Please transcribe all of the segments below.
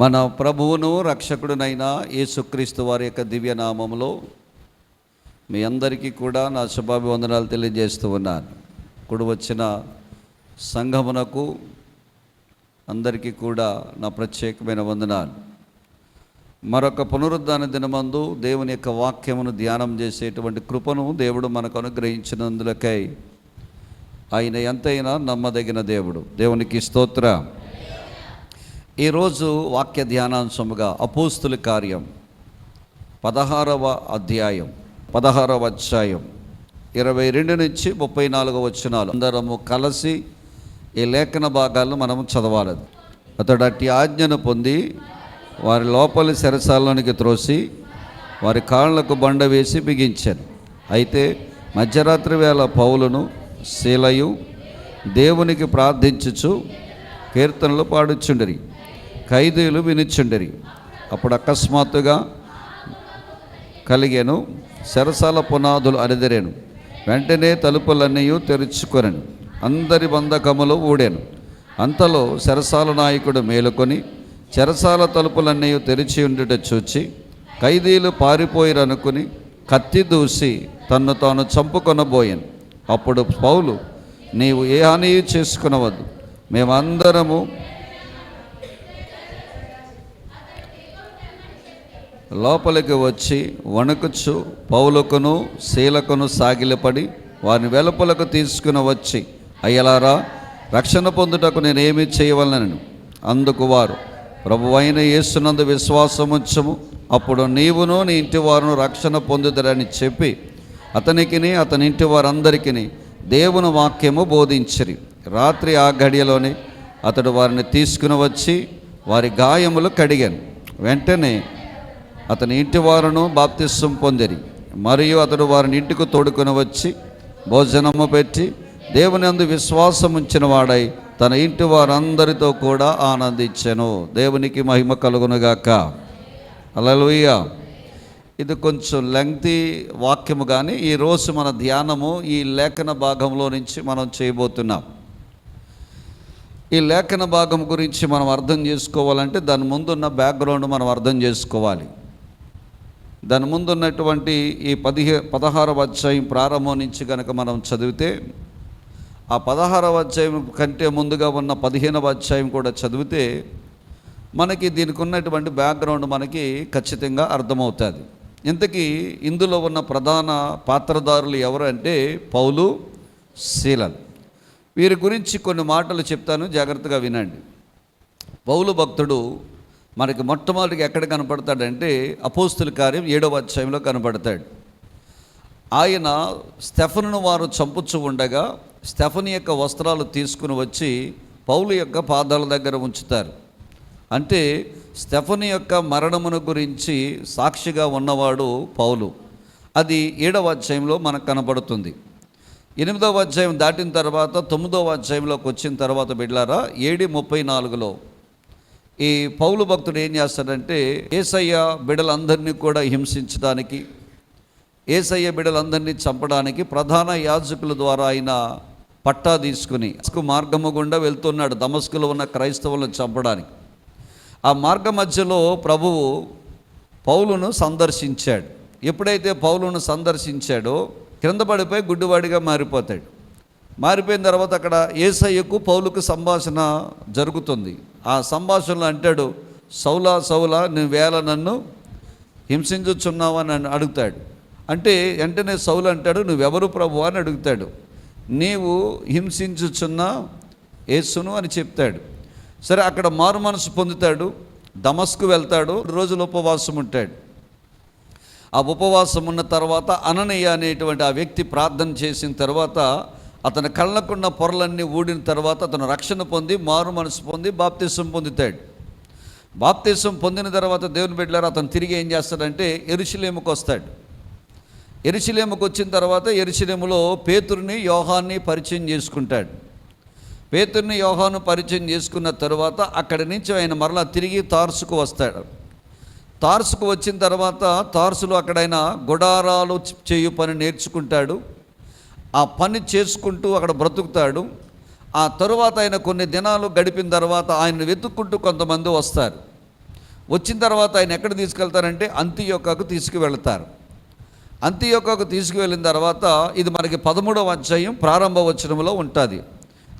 మన ప్రభువును రక్షకుడునైన యేసుక్రీస్తు వారి యొక్క దివ్యనామములో మీ అందరికీ కూడా నా శుభాభివందనాలు తెలియజేస్తూ ఉన్నాను. కూడి వచ్చిన సంఘమునకు అందరికీ కూడా నా ప్రత్యేకమైన వందనాలు. మరొక పునరుద్ధాన దినమందు దేవుని యొక్క వాక్యమును ధ్యానం చేసేటువంటి కృపను దేవుడు మనకు అనుగ్రహించినందులకై ఆయన ఎంతైనా నమ్మదగిన దేవుడు. దేవునికి స్తోత్రం. ఈరోజు వాక్య ధ్యానాంశముగా అపోస్తుల కార్యం 16వ అధ్యాయం 16వ అధ్యాయం 22 నుంచి 34 వచనాలు అందరము కలిసి ఈ లేఖన భాగాలను మనము చదవాలి. అతడు అట్టి ఆజ్ఞను పొంది వారి లోపలి చెరసాలలోనికి త్రోసి వారి కాళ్ళకు బండ వేసి బిగించాను. అయితే మధ్యరాత్రి వేళ పౌలును శీలయు దేవునికి ప్రార్థించుచు కీర్తనలు పాడుచుండిరి, ఖైదీలు వినుచుండిరి. అప్పుడు అకస్మాత్తుగా కలిగేను, చెరసాల పునాదులు అరిదెరెను. వెంటనే తలుపులన్నీ తెరుచుకొనెను, అందరి బంధకములు ఊడాను. అంతలో చెరసాల నాయకుడు మేలుకొని చెరసాల తలుపులన్నీ తెరిచి ఉండుట చూచి ఖైదీలు పారిపోయిరనుకుని కత్తి దూసి తన్ను తాను చంపుకొనబోయాను. అప్పుడు పౌలు, నీవు ఏ హాని చేసుకునవద్దు, మేమందరము లోపలికి వచ్చి వణుకుచు పౌలుకును శీలకును సాగిలపడి వారిని వెలుపలకు తీసుకుని వచ్చి, అయ్యలారా, రక్షణ పొందుటకు నేనేమి చేయవలనను. అందుకు వారు, ప్రభువైన యేసునందు విశ్వాసముంచము, అప్పుడు నీవును నీ ఇంటి వారును రక్షణ పొందుదరని చెప్పి అతనికిని అతని ఇంటి వారందరికీ దేవుని వాక్యము బోధించిరి. రాత్రి ఆ గడియలోనే అతడు వారిని తీసుకుని వచ్చి వారి గాయములు కడిగాను. వెంటనే అతని ఇంటి వారును బాప్తిస్వం పొందిరి. మరియు అతడు వారిని ఇంటికి తోడుకొని వచ్చి భోజనము పెట్టి దేవుని అందు విశ్వాసం ఉంచిన వాడై తన ఇంటి వారందరితో కూడా ఆనందించెను. దేవునికి మహిమ కలుగునుగాక. హల్లెలూయా. ఇది కొంచెం లెంగ్తీ వాక్యము, కానీ ఈరోజు మన ధ్యానము ఈ లేఖన భాగంలో నుంచి మనం చేయబోతున్నాం. ఈ లేఖన భాగం గురించి మనం అర్థం చేసుకోవాలంటే దాని ముందున్న బ్యాక్గ్రౌండ్ మనం అర్థం చేసుకోవాలి. దాని ముందున్నటువంటి ఈ 16వ అధ్యాయం ప్రారంభం నుంచి కనుక మనం చదివితే, ఆ 16వ అధ్యాయం కంటే ముందుగా ఉన్న 15వ అధ్యాయం కూడా చదివితే మనకి దీనికి ఉన్నటువంటి బ్యాక్గ్రౌండ్ మనకి ఖచ్చితంగా అర్థమవుతుంది. ఇంతకీ ఇందులో ఉన్న ప్రధాన పాత్రధారులు ఎవరు అంటే పౌలు, శీలలు. వీరి గురించి కొన్ని మాటలు చెప్తాను, జాగ్రత్తగా వినండి. పౌలు భక్తుడు మనకి మొట్టమొదటిగా ఎక్కడ కనపడతాడంటే అపోస్తుల కార్యం 7వ అధ్యాయంలో కనపడతాడు. ఆయన స్టెఫనును వారు చంపుచు ఉండగా స్టెఫను యొక్క వస్త్రాలు తీసుకుని వచ్చి పౌలు యొక్క పాదాల దగ్గర ఉంచుతారు. అంటే స్టెఫను యొక్క మరణమును గురించి సాక్షిగా ఉన్నవాడు పౌలు. అది 7వ అధ్యాయంలో మనకు కనపడుతుంది. 8వ అధ్యాయం దాటిన తర్వాత 9వ అధ్యాయంలోకి వచ్చిన తర్వాత బిడ్లారా 7:34లో ఈ పౌలు భక్తుడు ఏం చేస్తాడంటే యేసయ్య బిడ్డలందరినీ కూడా హింసించడానికి, యేసయ్య బిడ్డలందరినీ చంపడానికి ప్రధాన యాజకుల ద్వారా ఆయన పట్టా తీసుకుని మార్గము గుండా వెళ్తున్నాడు దమస్కులో ఉన్న క్రైస్తవులను చంపడానికి. ఆ మార్గ మధ్యలో ప్రభువు పౌలును సందర్శించాడు. ఎప్పుడైతే పౌలును సందర్శించాడో క్రింద పడిపోయి గుడ్డివాడిగా మారిపోతాడు. మారిపోయిన తర్వాత అక్కడ యేసయ్యకు పౌలుకు సంభాషణ జరుగుతుంది. ఆ సంభాషణలో అంటాడు, సౌలా సౌలా నువ్వేళ నన్ను హింసించుచున్నావు అని అడుగుతాడు. అంటే వెంటనే సౌలు అంటాడు, నువ్వెవరు ప్రభువా అని అడుగుతాడు. నీవు హింసించుచున్న యేసును అని చెప్తాడు. సరే, అక్కడ మారు మనసు పొందుతాడు, దమస్కు వెళ్తాడు, 2 రోజులు ఉపవాసం ఉంటాడు. ఆ ఉపవాసం ఉన్న తర్వాత అననీయ అనేటువంటి ఆ వ్యక్తి ప్రార్థన చేసిన తర్వాత అతని కళ్ళకున్న పొరలన్నీ ఊడిన తర్వాత అతను రక్షణ పొంది మారు మనసు పొంది బాప్తిసం పొందుతాడు. బాప్తిసం పొందిన తర్వాత దేవుని బిడ్డలారా అతను తిరిగి ఏం చేస్తాడంటే యెరూషలేముకు వస్తాడు. యెరూషలేముకు వచ్చిన తర్వాత యెరూషలేములో పేతురుని యోహాన్ని పరిచయం చేసుకుంటాడు. పేతురుని యోహాను పరిచయం చేసుకున్న తర్వాత అక్కడి నుంచి ఆయన మరలా తిరిగి తార్సుకు వస్తాడు. తార్సుకు వచ్చిన తర్వాత తార్సులో అక్కడైనా గుడారాలు చేయు పని నేర్చుకుంటాడు. ఆ పని చేసుకుంటూ అక్కడ బ్రతుకుతాడు. ఆ తరువాత ఆయన కొన్ని దినాలు గడిపిన తర్వాత ఆయన వెతుక్కుంటూ కొంతమంది వస్తారు. వచ్చిన తర్వాత ఆయన ఎక్కడ తీసుకెళ్తారంటే అంతియొక్కకు తీసుకువెళ్తారు. అంతియొక్కకు తీసుకువెళ్ళిన తర్వాత ఇది మనకి 13వ అధ్యాయం ప్రారంభ వచనంలో ఉంటుంది.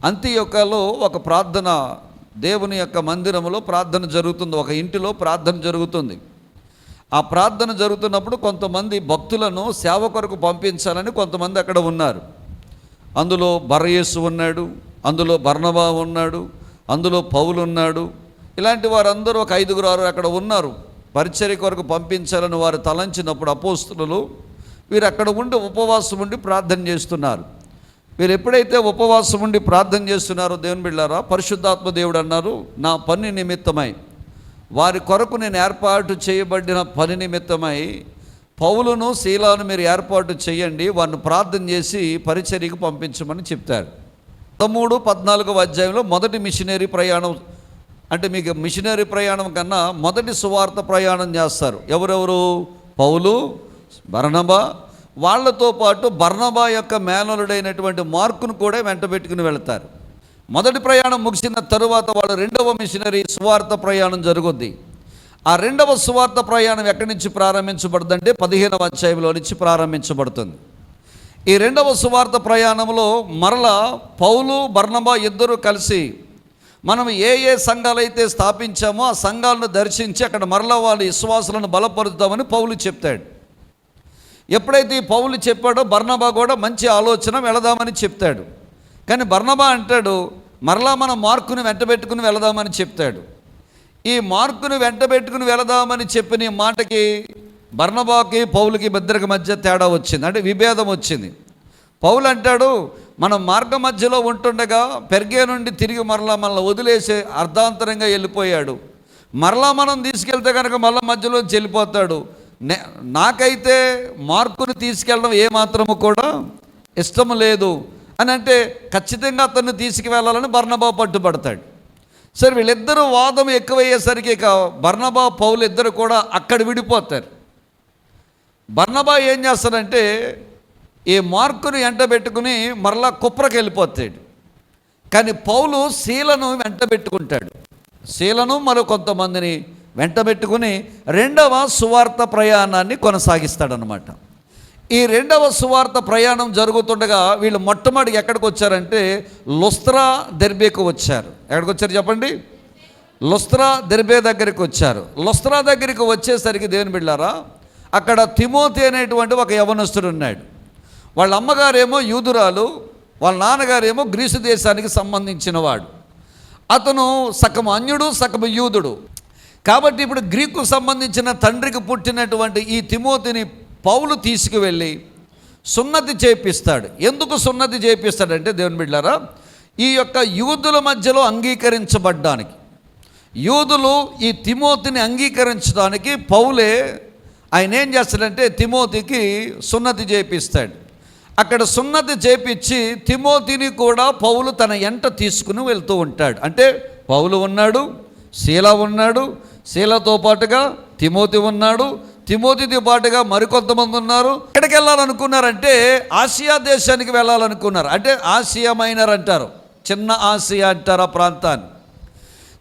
అంతియొక్కలో ఒక ప్రార్థన, దేవుని యొక్క మందిరంలో ప్రార్థన జరుగుతుంది, ఒక ఇంటిలో ప్రార్థన జరుగుతుంది. ఆ ప్రార్థన జరుగుతున్నప్పుడు కొంతమంది భక్తులను సేవ కొరకు పంపించాలని కొంతమంది అక్కడ ఉన్నారు. అందులో బరయేసు ఉన్నాడు, అందులో బర్నబా ఉన్నాడు, అందులో పౌలు ఉన్నాడు. ఇలాంటి వారందరూ ఒక 5-6 అక్కడ ఉన్నారు. పరిచర్య కొరకు పంపించాలని వారు తలంచినప్పుడు అపోస్తలులు వీరు అక్కడ ఉండి ఉపవాసం ఉండి ప్రార్థన చేస్తున్నారు. వీరు ఎప్పుడైతే ఉపవాసం ఉండి ప్రార్థన చేస్తున్నారో దేవుని బిడ్డలారా, పరిశుద్ధాత్మ దేవుడు అన్నారు, నా పని నిమిత్తమై, వారి కొరకు నేను ఏర్పాటు చేయబడిన పని నిమిత్తమై పౌలును శీలాను మీరు ఏర్పాటు చేయండి, వారిని ప్రార్థన చేసి పరిచర్యకు పంపించమని చెప్తారు. 13-14వ అధ్యాయంలో మొదటి మిషనరీ ప్రయాణం, అంటే మీకు మిషనరీ ప్రయాణం కన్నా మొదటి సువార్త ప్రయాణం చేస్తారు. ఎవరెవరు? పౌలు, బర్నబా, వాళ్లతో పాటు బర్నబా యొక్క మేనలుడైనటువంటి మార్కును కూడా వెంట పెట్టుకుని వెళతారు. మొదటి ప్రయాణం ముగిసిన తరువాత వాళ్ళు 2వ మిషనరీ సువార్త ప్రయాణం జరుగుద్ది. ఆ 2వ సువార్త ప్రయాణం ఎక్కడి నుంచి ప్రారంభించబడుతుందంటే 15వ అధ్యాయంలో నుంచి ప్రారంభించబడుతుంది. ఈ 2వ సువార్త ప్రయాణంలో మరలా పౌలు, బర్నబా ఇద్దరు కలిసి మనం ఏ సంఘాలైతే స్థాపించామో ఆ సంఘాలను దర్శించి అక్కడ మరలా వాళ్ళ విశ్వాసులను బలపరుద్దామని పౌలు చెప్తాడు. ఎప్పుడైతే ఈ పౌలు చెప్పాడో బర్నబా కూడా మంచి ఆలోచన, వెళదామని చెప్తాడు. కానీ బర్నబా అంటాడు, మరలా మనం మార్కుని వెంటబెట్టుకుని వెళదామని చెప్తాడు. ఈ మార్కుని వెంటబెట్టుకుని వెళదామని చెప్పిన ఈ మాటకి బర్నబాకి పౌలుకి ఇద్దరికి మధ్య తేడా వచ్చింది, అంటే విభేదం వచ్చింది. పౌలు అంటాడు, మనం మార్గ మధ్యలో ఉంటుండగా పెర్గే నుండి తిరిగి మరలా మనల్ని వదిలేసి అర్ధాంతరంగా వెళ్ళిపోయాడు. మరలా మనం తీసుకెళ్తే కనుక మళ్ళీ మధ్యలో వెళ్ళిపోతాడు. నాకైతే మార్కుని తీసుకెళ్ళడం ఏమాత్రము కూడా ఇష్టం లేదు అని అంటే ఖచ్చితంగా అతన్ని తీసుకువెళ్ళాలని బర్నబా పట్టుబడతాడు. సరే, వీళ్ళిద్దరూ వాదం ఎక్కువయ్యేసరికి ఇక బర్నబా, పౌలు ఇద్దరు కూడా అక్కడ విడిపోతారు. బర్నబా ఏం చేస్తాడంటే ఈ మార్కుని వెంట పెట్టుకుని మరలా కుప్రకి వెళ్ళిపోతాడు. కానీ పౌలు శీలను వెంట పెట్టుకుంటాడు. శీలను మరో కొంతమందిని వెంట పెట్టుకుని 2వ సువార్త ప్రయాణాన్ని కొనసాగిస్తాడనమాట. ఈ 2వ సువార్త ప్రయాణం జరుగుతుండగా వీళ్ళు మొట్టమొదటి ఎక్కడికి వచ్చారంటే లుస్త్రా, దెర్బేకు వచ్చారు. ఎక్కడికి వచ్చారు చెప్పండి? లుస్త్రా, దెర్బే దగ్గరికి వచ్చారు. లుస్త్రా దగ్గరికి వచ్చేసరికి దేవుని బిడ్డలారా, అక్కడ తిమోతి అనేటువంటి ఒక యవనస్తుడు ఉన్నాడు. వాళ్ళ అమ్మగారేమో యూదురాలు, వాళ్ళ నాన్నగారేమో గ్రీసు దేశానికి సంబంధించిన వాడు. అతను సగం అన్యుడు, సగం యూదుడు. కాబట్టి ఇప్పుడు గ్రీకు సంబంధించిన తండ్రికి పుట్టినటువంటి ఈ తిమోతిని పౌలు తీసుకువెళ్ళి సున్నతి చేపిస్తాడు. ఎందుకు సున్నతి చేపిస్తాడంటే దేవుని బిడ్డలారా, ఈ యొక్క యూదుల మధ్యలో అంగీకరించబడ్డానికి, యూదులు ఈ తిమోతిని అంగీకరించడానికి పౌలే ఆయన ఏం చేస్తాడంటే తిమోతికి సున్నతి చేపిస్తాడు. అక్కడ సున్నతి చేపించి తిమోతిని కూడా పౌలు తన ఎంట తీసుకుని వెళ్తూ ఉంటాడు. అంటే పౌలు ఉన్నాడు, శీల ఉన్నాడు, శీలతో పాటుగా తిమోతి ఉన్నాడు, తిమోతితో పాటుగా మరికొంతమంది ఉన్నారు. ఎక్కడికి వెళ్ళాలనుకున్నారంటే ఆసియా దేశానికి వెళ్ళాలనుకున్నారు. అంటే ఆసియా మైనర్ అంటారు, చిన్న ఆసియా అంటారు ఆ ప్రాంతాన్ని.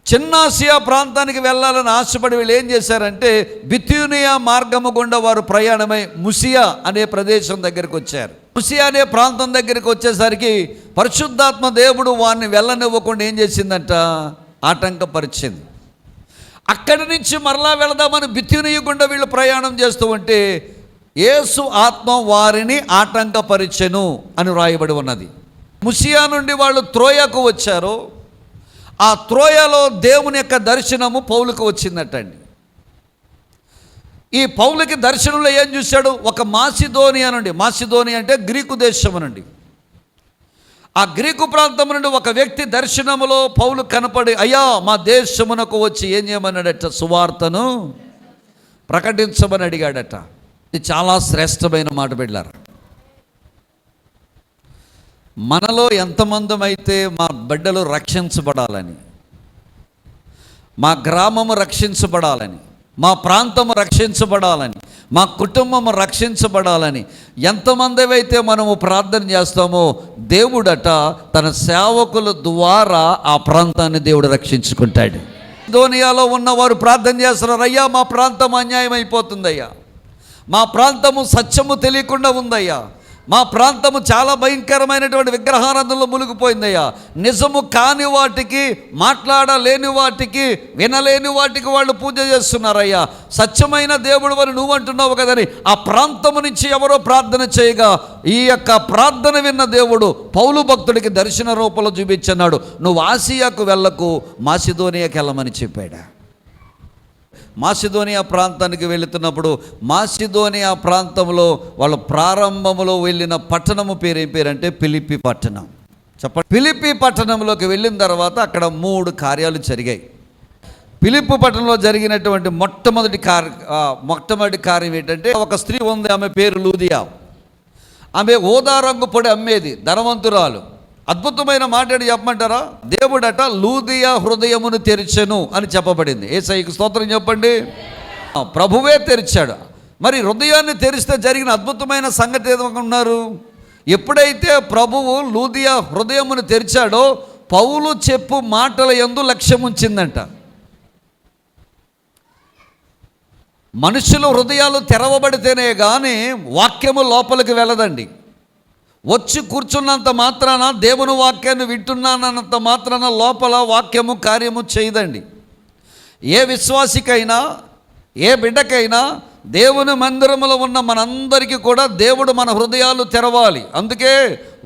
చిన్న ఆసియా ప్రాంతానికి వెళ్ళాలని ఆశపడి వీళ్ళు ఏం చేశారంటే బిథ్యూనియా మార్గము గుండా వారు ప్రయాణమై ముసియా అనే ప్రదేశం దగ్గరికి వచ్చారు. ముసియా అనే ప్రాంతం దగ్గరికి వచ్చేసరికి పరిశుద్ధాత్మ దేవుడు వారిని వెళ్ళనివ్వకుండా ఏం చేసిందంట, ఆటంకపరిచింది. అక్కడి నుంచి మరలా వెళదామని బిథ్యూనియా గుండా వీళ్ళు ప్రయాణం చేస్తూ ఉంటే యేసు ఆత్మ వారిని ఆటంకపరిచెను అని వ్రాయబడి ఉన్నది. ముసియా నుండి వాళ్ళు త్రోయకు వచ్చారు. ఆ త్రోయలో దేవుని యొక్క దర్శనము పౌలుకు వచ్చిందటండి. ఈ పౌలుకి దర్శనంలో ఏం చూశాడు, ఒక మాసిదోనియా నుండి, మాసిదోనియా అంటే గ్రీకు దేశము నుండి, ఆ గ్రీకు ప్రాంతం నుండి ఒక వ్యక్తి దర్శనములో పౌలు కనపడి, అయ్యా మా దేశమునకు వచ్చి ఏం చేయమన్నాడట, సువార్తను ప్రకటించమని అడిగాడట. ఇది చాలా శ్రేష్టమైన మాట బిడ్డలారా. మనలో ఎంతమందమైతే మా బిడ్డలు రక్షించబడాలని, మా గ్రామము రక్షించబడాలని, మా ప్రాంతము రక్షించబడాలని, మా కుటుంబము రక్షించబడాలని ఎంతమంది అయితే మనము ప్రార్థన చేస్తామో దేవుడట తన సేవకుల ద్వారా ఆ ప్రాంతాన్ని దేవుడు రక్షించుకుంటాడు. మాసిదోనియాలో ఉన్నవారు ప్రార్థన చేస్తున్నారు, అయ్యా మా ప్రాంతం అన్యాయం అయిపోతుందయ్యా, మా ప్రాంతము సత్యము తెలియకుండా ఉందయ్యా, మా ప్రాంతము చాలా భయంకరమైనటువంటి విగ్రహారాధనలో మునిగిపోయిందయ్యా, నిజము కాని వాటికి, మాట్లాడలేని వాటికి, వినలేని వాటికి వాళ్ళు పూజ చేస్తున్నారయ్యా, సత్యమైన దేవుడు అని నువ్వు అంటున్నావు కదని ఆ ప్రాంతము నుంచి ఎవరో ప్రార్థన చేయగా ఈ యొక్క ప్రార్థన విన్న దేవుడు పౌలు భక్తుడికి దర్శన రూపంలో చూపించున్నాడు, నువ్వు ఆసియాకు వెళ్ళకు, మాసిదోనియాకి వెళ్ళమని చెప్పాడు. మాసిదోనియా ప్రాంతానికి వెళుతున్నప్పుడు మాసిదోనియా ప్రాంతంలో వాళ్ళు ప్రారంభంలో వెళ్ళిన పట్టణము పేరు ఏం పేరంటే ఫిలిప్పి పట్టణం. చెప్పండి. ఫిలిప్పి పట్టణంలోకి వెళ్ళిన తర్వాత అక్కడ 3 కార్యాలు జరిగాయి. ఫిలిప్పి పట్టణంలో జరిగినటువంటి మొట్టమొదటి కార్యం ఏంటంటే, ఒక స్త్రీ ఉంది, ఆమె పేరు లూదియా. ఆమె ఊదా రంగు పొడి అమ్మేది, ధనవంతురాలు. అద్భుతమైన మాట చెప్పమంటారా, దేవుడట లూదియా హృదయమును తెరిచెను అని చెప్పబడింది. యేసయ్యకు స్తోత్రం చెప్పండి. ప్రభువే తెరిచాడు. మరి హృదయాన్ని తెరిస్తే జరిగిన అద్భుతమైన సంగతి ఏమన్నారు, ఎప్పుడైతే ప్రభువు లూదియా హృదయమును తెరిచాడో పౌలు చెప్పు మాటల యందు లక్ష్యం ఉంచిందంట. మనుషుల హృదయాలు తెరవబడితేనే కానీ వాక్యము లోపలికి వెళ్ళదండి. వచ్చి కూర్చున్నంత మాత్రాన, దేవుని వాక్యాన్ని వింటున్నానంత మాత్రాన లోపల వాక్యము కార్యము చేయదండి. ఏ విశ్వాసికైనా, ఏ బిడ్డకైనా, దేవుని మందిరములో ఉన్న మనందరికీ కూడా దేవుడు మన హృదయాలు తెరవాలి. అందుకే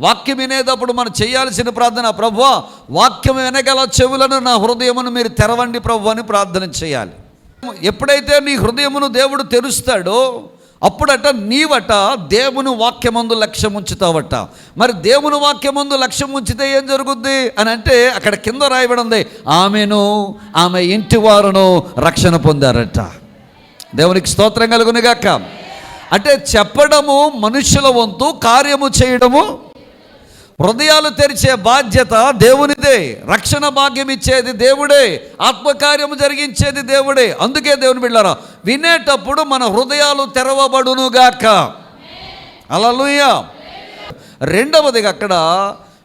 వాక్యం వినేటప్పుడు మనం చేయాల్సిన ప్రార్థన, ప్రభువా వాక్యం వినగల చెవులను నా హృదయమును మీరు తెరవండి ప్రభు అని ప్రార్థన చేయాలి. ఎప్పుడైతే నీ హృదయమును దేవుడు తెరుస్తాడో అప్పుడట నీవట దేవుని వాక్యమందు లక్ష్యం ఉంచుతావట. మరి దేవుని వాక్యమందు లక్ష్యం ఉంచితే ఏం జరుగుద్ది అని అంటే, అక్కడ కింద రాయబడి ఉంది, ఆమెను ఆమె ఇంటి వారును రక్షణ పొందారట. దేవునికి స్తోత్రం కలుగునుగాక. అంటే చెప్పడము మనుషుల వంతు, కార్యము చేయడము హృదయాలు తెరిచే బాధ్యత దేవునిదే. రక్షణ భాగ్యం ఇచ్చేది దేవుడే, ఆత్మకార్యము జరిగించేది దేవుడే. అందుకే దేవుని బిడ్డలారా, వినేటప్పుడు మన హృదయాలు తెరవబడునుగాక. హల్లెలూయా. రెండవదిగా అక్కడ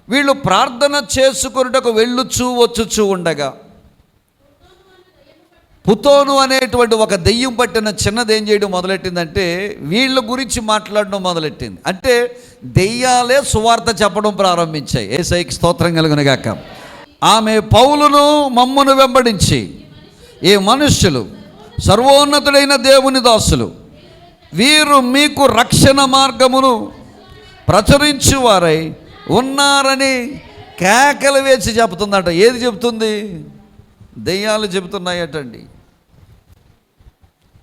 వీళ్ళు ప్రార్థన చేసుకొనుటకు వెళ్ళుచూ వచ్చుచూ ఉండగా పుతోను అనేటువంటి ఒక దెయ్యం పట్టిన చిన్నది ఏం చేయడం మొదలెట్టిందంటే, వీళ్ళ గురించి మాట్లాడడం మొదలెట్టింది. అంటే దెయ్యాలే సువార్త చెప్పడం ప్రారంభించాయి. యేసయ్యకి స్తోత్రం కలుగునుగాక. ఆమె పౌలును మమ్మును వెంబడించి, ఈ మనుష్యులు సర్వోన్నతుడైన దేవుని దాసులు, వీరు మీకు రక్షణ మార్గమును ప్రచురించువారై ఉన్నారని కేకలు వేసి చెబుతుందట. ఏది చెబుతుంది? దెయ్యాలు చెబుతున్నాయటండి.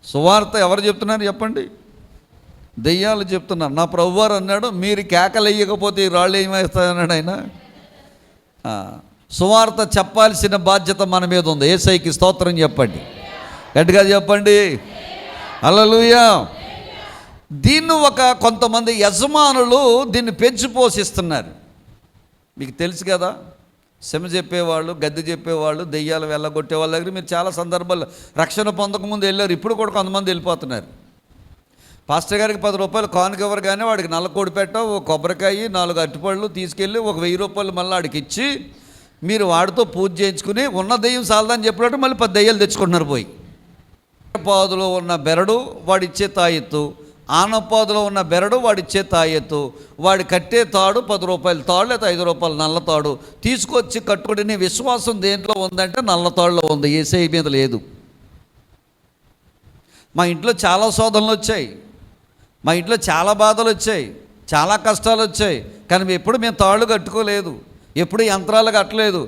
సువార్త ఎవరు చెప్తున్నారు చెప్పండి? దెయ్యాలు చెప్తున్నారు. నా ప్రభువారు అన్నాడు, మీరు కేకలు వేయకపోతే ఈ రాళ్ళు ఏమేస్తాయన్నాడు ఆయన. సువార్త చెప్పాల్సిన బాధ్యత మన మీద ఉంది. యేసయ్యకి స్తోత్రం చెప్పండి, గట్టిగా చెప్పండి. హల్లెలూయా. దీన్ని కొంతమంది యజమానులు దీన్ని పెంచి పోషిస్తున్నారు. మీకు తెలుసు కదా, శమ చెప్పేవాళ్ళు, గద్దె చెప్పేవాళ్ళు, దెయ్యాలు వెళ్ళగొట్టే వాళ్ళ దగ్గర మీరు చాలా సందర్భాల్లో రక్షణ పొందకముందు వెళ్ళారు. ఇప్పుడు కూడా కొంతమంది వెళ్ళిపోతున్నారు. పాస్టర్ గారికి 10 రూపాయలు కానుక ఇవ్వరు, కానీ వాడికి నల్లకోడి పెట్ట, ఒక కొబ్బరికాయ, 4 అరటిపళ్ళు తీసుకెళ్ళి ఒక 1000 రూపాయలు మళ్ళీ వాడికి ఇచ్చి మీరు వాడితో పూజ చేయించుకుని ఉన్న దెయ్యం సాలదని చెప్పినట్టు మళ్ళీ 10 దెయ్యాలు తెచ్చుకుంటున్నారు. పోయి పాదులో ఉన్న బెరడు వాడిచ్చే తాయెత్తు, ఆనపాదులో ఉన్న బెరడు వాడిచ్చే తాయెత్తు, వాడి కట్టే తాడు 10 రూపాయల తాడు లేదా 5 రూపాయల నల్ల తాడు తీసుకొచ్చి కట్టుకుని, నీ విశ్వాసం దేంట్లో ఉందంటే నల్ల తాడులో ఉంది, యేసయ్య మీద లేదు. మా ఇంట్లో చాలా శోధనలు వచ్చాయి, మా ఇంట్లో చాలా బాధలు వచ్చాయి, చాలా కష్టాలు వచ్చాయి, కానీ ఎప్పుడు మేము తాళ్ళు కట్టుకోలేదు, ఎప్పుడు యంత్రాలు కట్టలేదు,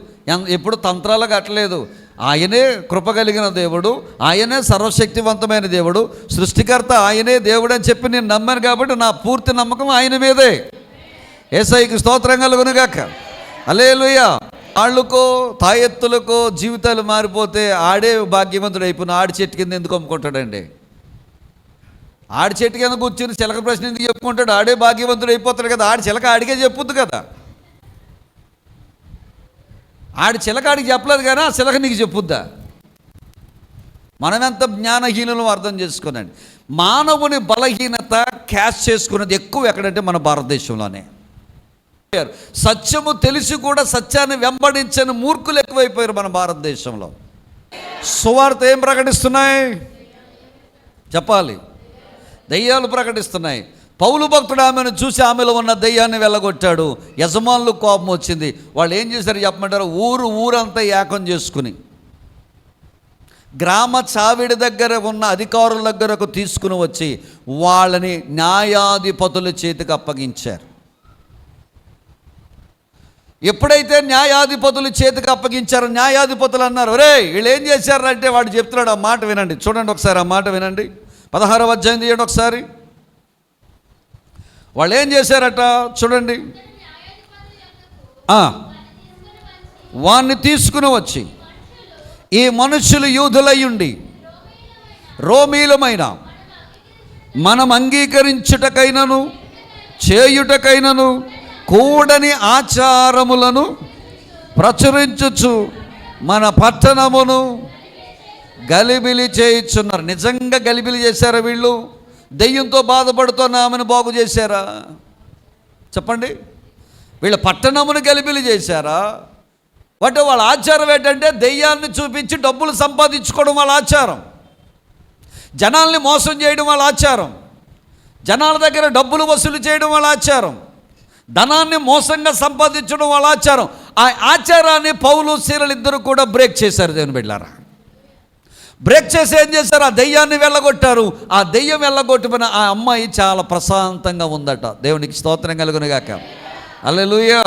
ఎప్పుడు తంత్రాలు కట్టలేదు. ఆయనే కృప కలిగిన దేవుడు, ఆయనే సర్వశక్తివంతమైన దేవుడు, సృష్టికర్త ఆయనే దేవుడు అని చెప్పి నేను నమ్మాను. కాబట్టి నా పూర్తి నమ్మకం ఆయన మీదే. యేసయ్యకి స్తోత్రం కలుగునుగాక. హల్లెలూయా. ఆళ్ళకో తాయెత్తులకో జీవితాలు మారిపోతే ఆడే భాగ్యవంతుడు అయిపోయిన. ఆడి చెట్టు కింద ఎందుకు అమ్ముకుంటాడండి? ఆడి చెట్టు కింద కూర్చుని చిలక ప్రశ్న ఎందుకు చెప్పుకుంటాడు? ఆడే భాగ్యవంతుడు అయిపోతాడు కదా. ఆడి చిలక ఆడికే చెప్పుద్దు కదా. ఆడి చిలక ఆడికి చెప్పలేదు కానీ ఆ చిలక నీకు చెప్పుద్దా? మనమెంత జ్ఞానహీనులు అర్థం చేసుకోనండి. మానవుని బలహీనత క్యాష్ చేసుకున్నది ఎక్కువ ఎక్కడంటే మన భారతదేశంలోనే. సత్యము తెలిసి కూడా సత్యాన్ని వెంబడించని మూర్ఖులు ఎక్కువైపోయారు మన భారతదేశంలో. సువార్త ఏం ప్రకటిస్తున్నాయి చెప్పాలి? దెయ్యాలు ప్రకటిస్తున్నాయి. పౌలు భక్తుడు ఆమెను చూసి ఆమెలో ఉన్న దెయ్యాన్ని వెళ్ళగొట్టాడు. యజమానులు కోపం వచ్చింది. వాళ్ళు ఏం చేశారు చెప్పమంటారు? ఊరంతా ఏకం చేసుకుని గ్రామ చావిడి దగ్గర ఉన్న అధికారుల దగ్గరకు తీసుకుని వచ్చి వాళ్ళని న్యాయాధిపతుల చేతికి అప్పగించారు. ఎప్పుడైతే న్యాయాధిపతులు చేతికి అప్పగించారో న్యాయాధిపతులు అన్నారు, ఒరే వీళ్ళు ఏం చేశారంటే వాడు చెప్తున్నాడు. ఆ మాట వినండి, చూడండి ఒకసారి. ఆ మాట వినండి. 16వ అధ్యాయం తీయండి ఒకసారి. వాళ్ళు ఏం చేశారట చూడండి. వాణ్ణి తీసుకుని వచ్చి, ఈ మనుషులు యూదులయ్యుండి రోమీలమైన మనం అంగీకరించుటకైనను చేయుటకైనను కూడని ఆచారములను ప్రచురించుచు మన పట్టణమును గలిబిలి చేయుచున్నారు. నిజంగా గలిబిలి చేశారా వీళ్ళు? దెయ్యంతో బాధపడుతున్న ఆమెను బాగు చేశారా చెప్పండి? వీళ్ళ పట్టణమును గలిబిలి చేశారా? బట్ వాళ్ళ ఆచారం ఏంటంటే దెయ్యాన్ని చూపించి డబ్బులు సంపాదించుకోవడం వాళ్ళ ఆచారం. జనాల్ని మోసం చేయడం వాళ్ళ ఆచారం. జనాల దగ్గర డబ్బులు వసూలు చేయడం వాళ్ళ ఆచారం. ధనాన్ని మోసంగా సంపాదించడం వాళ్ళ ఆచారం. ఆ ఆచారాన్ని పౌలు సీలలు ఇద్దరు కూడా బ్రేక్ చేశారు. దేవుని బిడ్డలారా, బ్రేక్ చేసి ఏం చేశారు? ఆ దెయ్యాన్ని వెళ్ళగొట్టారు. ఆ దెయ్యం వెళ్ళగొట్టిన ఆ అమ్మాయి చాలా ప్రశాంతంగా ఉందట. దేవునికి స్తోత్రం కలుగునుగాక. హల్లెలూయా.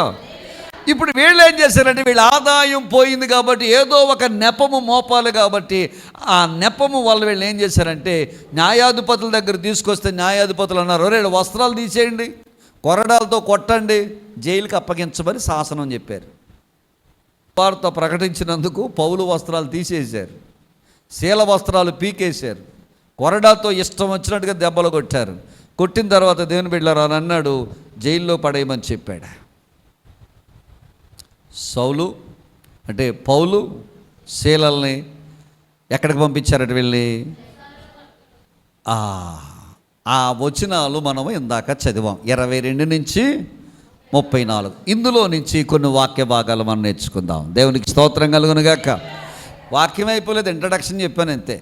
ఇప్పుడు వీళ్ళు ఏం చేశారంటే, వీళ్ళ ఆదాయం పోయింది కాబట్టి ఏదో ఒక నెపము మోపాలి కాబట్టి ఆ నెపము వాళ్ళు వీళ్ళు ఏం చేశారంటే న్యాయాధిపతుల దగ్గర తీసుకొస్తే న్యాయాధిపతులు అన్నారు, వీళ్ళ వస్త్రాలు తీసేయండి, కొరడాలతో కొట్టండి, జైలుకి అప్పగించమని శాసనం చెప్పారు. వార్త ప్రకటించినందుకు పౌలు వస్త్రాలు తీసేశారు, శీల వస్త్రాలు పీకేశారు, కొరడాతో ఇష్టం వచ్చినట్టుగా దెబ్బలు కొట్టారు. కొట్టిన తర్వాత దేవుని బిడ్డలారా అని అన్నాడు, జైల్లో పడేయమని చెప్పాడు. సౌలు అంటే పౌలు శీలల్ని ఎక్కడికి పంపించారట వెళ్ళి? ఆ వచనాలు మనము ఇందాక చదివాం, 22 నుంచి 34. ఇందులో నుంచి కొన్ని వాక్య భాగాలు మనం నేర్చుకుందాం. దేవునికి స్తోత్రం కలుగునుగాక. వాక్యం అయిపోలేదు, ఇంట్రడక్షన్ చెప్పాను అంతే.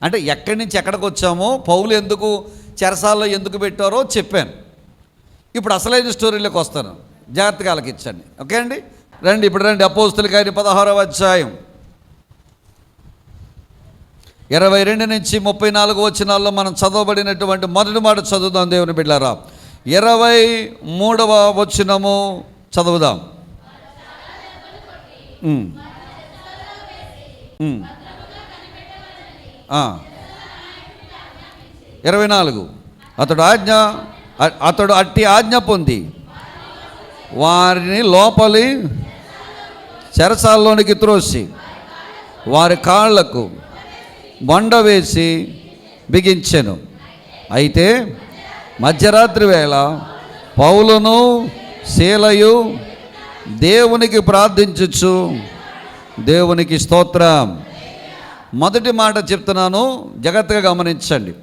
అంటే ఎక్కడి నుంచి ఎక్కడికి వచ్చామో, పౌలు ఎందుకు చెరసాల్లో ఎందుకు పెట్టారో చెప్పాను. ఇప్పుడు అసలైన స్టోరీలోకి వస్తాను, జాగ్రత్తగా ఆలకించండి. ఓకే అండి, రండి ఇప్పుడు రండి. అపోస్తుల కార్యం 16వ అధ్యాయం 22 నుంచి 34 వచనాల్లో మనం చదవబడినటువంటి మొదటి మాట చదువుదాం. దేవుని బిడ్డలారా, 23వ వచనము చదువుదాం. 24 అతడు అట్టి ఆజ్ఞ పొంది వారిని లోపలి చెరసాల్లోనికి త్రోసి వారి కాళ్లకు బండ వేసి బిగించెను. అయితే మధ్యరాత్రి వేళ పౌలును శీలయు దేవునికి ప్రార్థించుచు, దేవునికి స్తోత్రం. మొదటి మాట చెప్తున్నాను, జాగ్రత్తగా గమనించండి.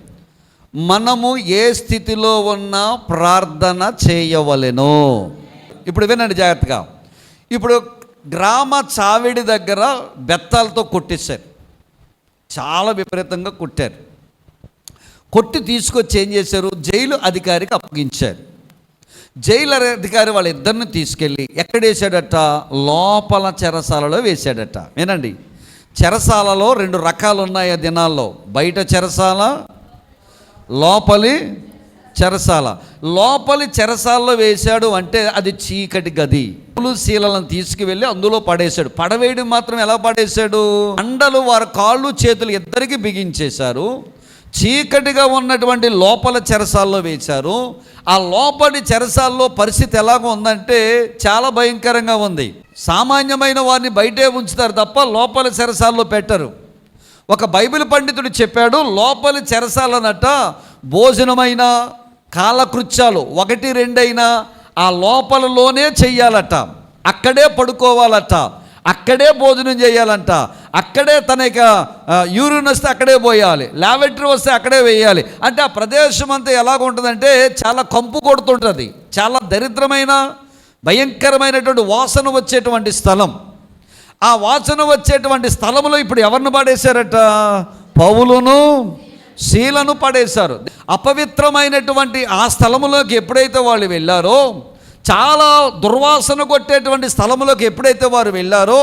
మనము ఏ స్థితిలో ఉన్నా ప్రార్థన చేయవలెను. ఇప్పుడు వినండి జాగ్రత్తగా. ఇప్పుడు గ్రామ చావిడి దగ్గర బెత్తాలతో కొట్టేశారు, చాలా విపరీతంగా కొట్టారు. కొట్టి తీసుకొచ్చి ఏం చేశారు? జైలు అధికారికి అప్పగించారు. జైలు అధికారి వాళ్ళిద్దరిని తీసుకెళ్ళి ఎక్కడ వేసాడట? లోపల చెరసాలలో వేశాడట. వినండి, చెరసాలలో 2 రకాలు ఉన్నాయి ఆ దినాల్లో. బయట చెరసాల, లోపలి చెరసాల. లోపలి చెరసాలలో వేశాడు అంటే అది చీకటి గది. శీలను తీసుకువెళ్ళి అందులో పడేశాడు. పడవేయడం మాత్రం ఎలా పడేశాడు? అండలు వారి కాళ్ళు చేతులు ఇద్దరికి బిగించేశారు. చీకటిగా ఉన్నటువంటి లోపల చెరసాల్లో వేశారు. ఆ లోపలి చెరసాల్లో పరిస్థితి ఎలాగ ఉందంటే చాలా భయంకరంగా ఉంది. సామాన్యమైన వారిని బయటే ఉంచుతారు తప్ప లోపల చెరసాల్లో పెట్టరు. ఒక బైబిల్ పండితుడు చెప్పాడు, లోపలి చెరసాలనట భోజనమైన కాలకృత్యాలు 1-2 అయినా ఆ లోపలలోనే చెయ్యాలట, అక్కడే పడుకోవాలట, అక్కడే భోజనం చేయాలంట, అక్కడే తన యూరిన్ వస్తే అక్కడే పోయాలి, లాబెటరీ వస్తే అక్కడే వేయాలి. అంటే ఆ ప్రదేశం అంతా ఎలాగ ఉంటుందంటే చాలా కంపు కొడుతుంటుంది, చాలా దరిద్రమైన భయంకరమైనటువంటి వాసన వచ్చేటువంటి స్థలం. ఆ వాసన వచ్చేటువంటి స్థలంలో ఇప్పుడు ఎవరిని పడేశారట? పౌలును శీలను పడేశారు. అపవిత్రమైనటువంటి ఆ స్థలములోకి ఎప్పుడైతే వాళ్ళు వెళ్ళారో, చాలా దుర్వాసన కొట్టేటువంటి స్థలములోకి ఎప్పుడైతే వారు వెళ్ళారో,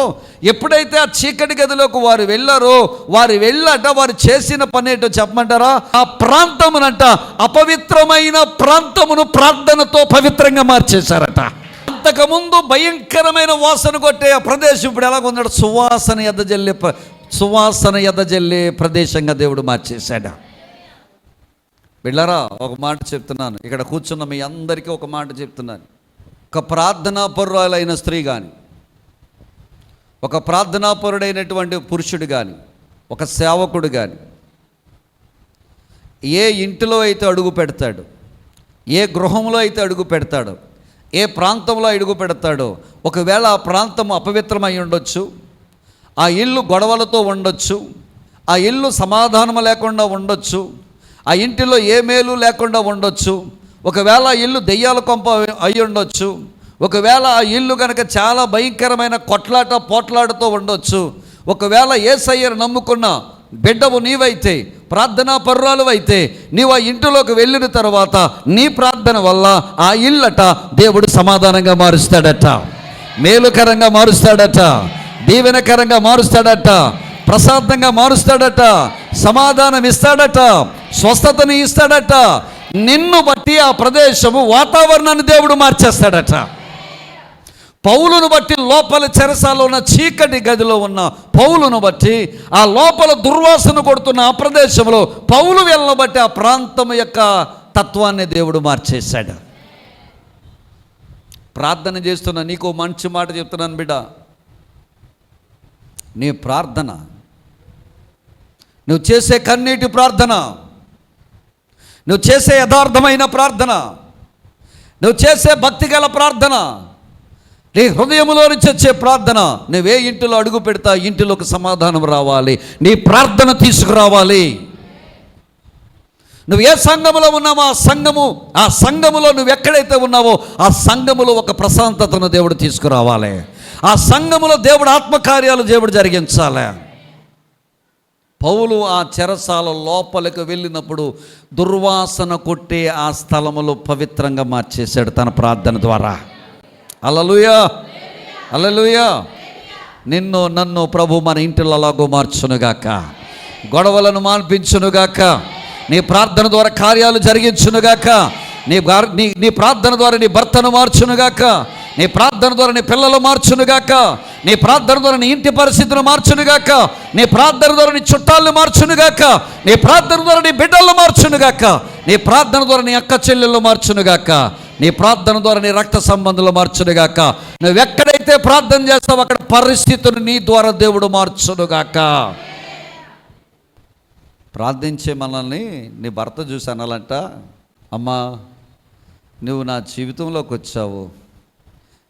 ఎప్పుడైతే ఆ చీకటి గదిలోకి వారు వెళ్ళారో, వారు వెళ్ళట వారు చేసిన పని ఏంటో చెప్పమంటారా? ఆ ప్రాంతమునంట, అపవిత్రమైన ప్రాంతమును ప్రార్థనతో పవిత్రంగా మార్చేశారట. అంతకుముందు భయంకరమైన వాసన కొట్టే ఆ ప్రదేశం ఇప్పుడు ఎలాగున్నాడు? సువాసన ఎదజల్లే ప్రదేశంగా దేవుడు మార్చేశాడు. వెళ్ళారా? ఒక మాట చెప్తున్నాను, ఇక్కడ కూర్చున్న మీ అందరికీ ఒక మాట చెప్తున్నాను. ఒక ప్రార్థనాపరులైన స్త్రీ కానీ, ఒక ప్రార్థనాపరుడైనటువంటి పురుషుడు కానీ, ఒక సేవకుడు కానీ, ఏ ఇంటిలో అయితే అడుగు పెడతాడు, ఏ గృహంలో అయితే అడుగు పెడతాడో, ఏ ప్రాంతంలో అడుగు పెడతాడో, ఒకవేళ ఆ ప్రాంతం అపవిత్రమై ఉండొచ్చు, ఆ ఇల్లు గొడవలతో ఉండొచ్చు, ఆ ఇల్లు సమాధానం లేకుండా ఉండొచ్చు, ఆ ఇంటిలో ఏ మేలు లేకుండా ఉండొచ్చు, ఒకవేళ ఆ ఇల్లు దెయ్యాల కొంప అయి ఉండొచ్చు, ఒకవేళ ఆ ఇల్లు కనుక చాలా భయంకరమైన కొట్లాట పోట్లాడుతూ ఉండొచ్చు, ఒకవేళ యేసయ్యను నమ్ముకున్న బిడ్డవు నీవైతే, ప్రార్థనా పరురాలు అయితే, నీవు ఆ ఇంటిలోకి వెళ్ళిన తర్వాత నీ ప్రార్థన వల్ల ఆ ఇల్లట దేవుడు సమాధానంగా మారుస్తాడట, మేలుకరంగా మారుస్తాడట, దీవెనకరంగా మారుస్తాడట, ప్రశాంతంగా మారుస్తాడట, సమాధానం ఇస్తాడట, స్వస్థతని ఇస్తాడట. నిన్ను బట్టి ఆ ప్రదేశము వాతావరణాన్ని దేవుడు మార్చేస్తాడట. పౌలును బట్టి లోపల చెరసాలో ఉన్న చీకటి గదిలో ఉన్న పౌలును బట్టి, ఆ లోపల దుర్వాసన కొడుతున్న ఆ ప్రదేశంలో పౌలు వెళ్ళను బట్టి ఆ ప్రాంతం యొక్క తత్వాన్ని దేవుడు మార్చేశాడు. ప్రార్థన చేస్తున్నా, నీకు మంచి మాట చెప్తున్నాను బిడ్డ. నీ ప్రార్థన, నువ్వు చేసే కన్నీటి ప్రార్థన, నువ్వు చేసే యథార్థమైన ప్రార్థన, నువ్వు చేసే భక్తిగల ప్రార్థన, నీ హృదయంలో నుంచి వచ్చే ప్రార్థన, నువ్వే ఇంటిలో అడుగు పెడతా ఇంటిలోకి సమాధానం రావాలి, నీ ప్రార్థన తీసుకురావాలి. నువ్వు ఏ సంఘములో ఉన్నావో ఆ సంఘములో నువ్వు ఎక్కడైతే ఉన్నావో ఆ సంఘములో ఒక ప్రశాంతతను దేవుడు తీసుకురావాలి. ఆ సంఘములో దేవుడు ఆత్మకార్యాలు దేవుడు జరిగించాలి. పౌలు ఆ చెరసాల లోపలికి వెళ్ళినప్పుడు దుర్వాసన కొట్టే ఆ స్థలములో పవిత్రంగా మార్చేశాడు తన ప్రార్థన ద్వారా. హల్లెలూయా, హల్లెలూయా. నిన్ను నన్ను ప్రభు మన ఇంటిలో అలాగో మార్చునుగాక, గొడవలను మాన్పించునుగాక, నీ ప్రార్థన ద్వారా కార్యాలు జరిగించునుగాక, నీ ప్రార్థన ద్వారా నీ భర్తను మార్చునుగాక, నీ ప్రార్థన ద్వారా నీ పిల్లలు మార్చునుగాక, నీ ప్రార్థన ద్వారా నీ ఇంటి పరిస్థితిని మార్చునుగాక, నీ ప్రార్థన ద్వారా నీ చుట్టాలను మార్చునుగాక, నీ ప్రార్థన ద్వారా నీ బిడ్డలను మార్చునుగాక, నీ ప్రార్థన ద్వారా నీ అక్క చెల్లెళ్ళు మార్చునుగాక, నీ ప్రార్థన ద్వారా నీ రక్త సంబంధాలు మార్చునుగాక. నువ్వు ఎక్కడైతే ప్రార్థన చేస్తావు అక్కడ పరిస్థితులు నీ ద్వారా దేవుడు మార్చునుగాక. ప్రార్థించే మనల్ని నీ భర్త చూసి అనాలంట, అమ్మా నువ్వు నా జీవితంలోకి వచ్చావు,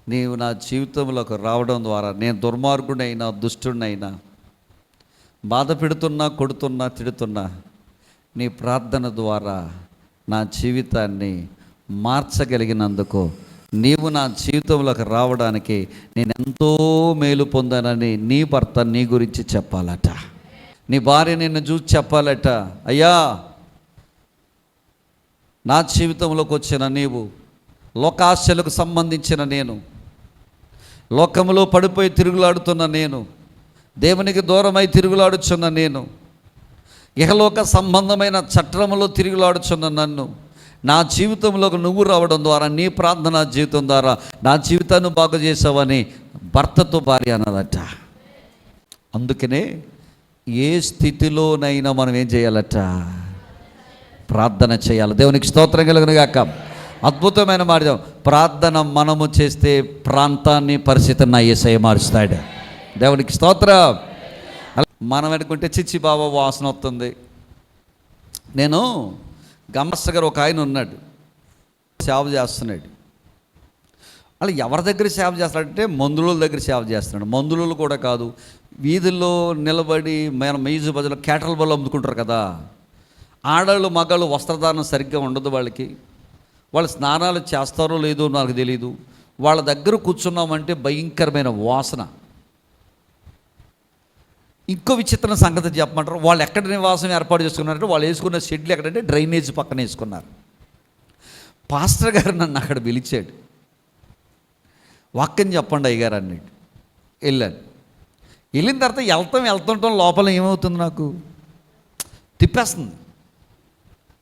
నీవు నా జీవితంలోకి రావడం ద్వారా నేను దుర్మార్గుడైనా దుష్టుడినైనా బాధ పెడుతున్నా కొడుతున్నా తిడుతున్నా నీ ప్రార్థన ద్వారా నా జీవితాన్ని మార్చగలిగినందుకు నీవు నా జీవితంలోకి రావడానికి నేను ఎంతో మేలు పొందానని నీ భర్త నీ గురించి చెప్పాలట. నీ భార్య నిన్ను చూసి చెప్పాలట, అయ్యా నా జీవితంలోకి వచ్చిన నీవు, లోకాశలకు సంబంధించిన నేను, లోకములో పడిపోయి తిరుగులాడుతున్న నేను, దేవునికి దూరమై తిరుగులాడుచున్న నేను, ఇహలోక సంబంధమైన చట్రములో తిరుగులాడుచున్న నన్ను నా జీవితంలోకి నువ్వు రావడం ద్వారా, నీ ప్రార్థనా జీవితం ద్వారా నా జీవితాన్ని బాగు చేసావని భర్తతో భార్య అన్నదట. అందుకనే ఏ స్థితిలోనైనా మనం ఏం చేయాలట? ప్రార్థన చేయాలి. దేవునికి స్తోత్రం కలుగును గాక. అద్భుతమైన మాట, ప్రార్థన మనము చేస్తే ప్రాంతాన్ని పరిస్థితిని యేసయ్య మారుస్తాడు. దేవునికి స్తోత్రం. మనం అనుకుంటే చిచ్చి బాబా వాసన వస్తుంది. నేను గమస్త గారు ఒక ఆయన ఉన్నాడు, సేవ చేస్తున్నాడు. అలా ఎవరి దగ్గర సేవ చేస్తాడంటే మందుల దగ్గర సేవ చేస్తున్నాడు. మందులు కూడా కాదు, వీధుల్లో నిలబడి మన మైజు బజలో క్యాటల్ బళ్ళు అమ్ముకుంటారు కదా, ఆడళ్ళు మగాళ్ళు వస్త్రధారణ సరిగ్గా ఉండదు వాళ్ళకి, వాళ్ళు స్నానాలు చేస్తారో లేదో నాకు తెలీదు. వాళ్ళ దగ్గర కూర్చున్నామంటే భయంకరమైన వాసన, ఇంకో విచిత్రమైన సంగతి చెప్పమంటారు. వాళ్ళు ఎక్కడ నివాసం ఏర్పాటు చేసుకున్నారంటే వాళ్ళు వేసుకున్న షెడ్లు ఎక్కడంటే డ్రైనేజ్ పక్కన వేసుకున్నారు. పాస్టర్ గారు నన్ను అక్కడ పిలిచాడు. వాక్యం చెప్పండి అయ్యగారు అన్నాడు. వెళ్ళాను. వెళ్ళిన తర్వాత వెళ్తుంటాం లోపల ఏమవుతుంది, నాకు తిప్పేస్తుంది,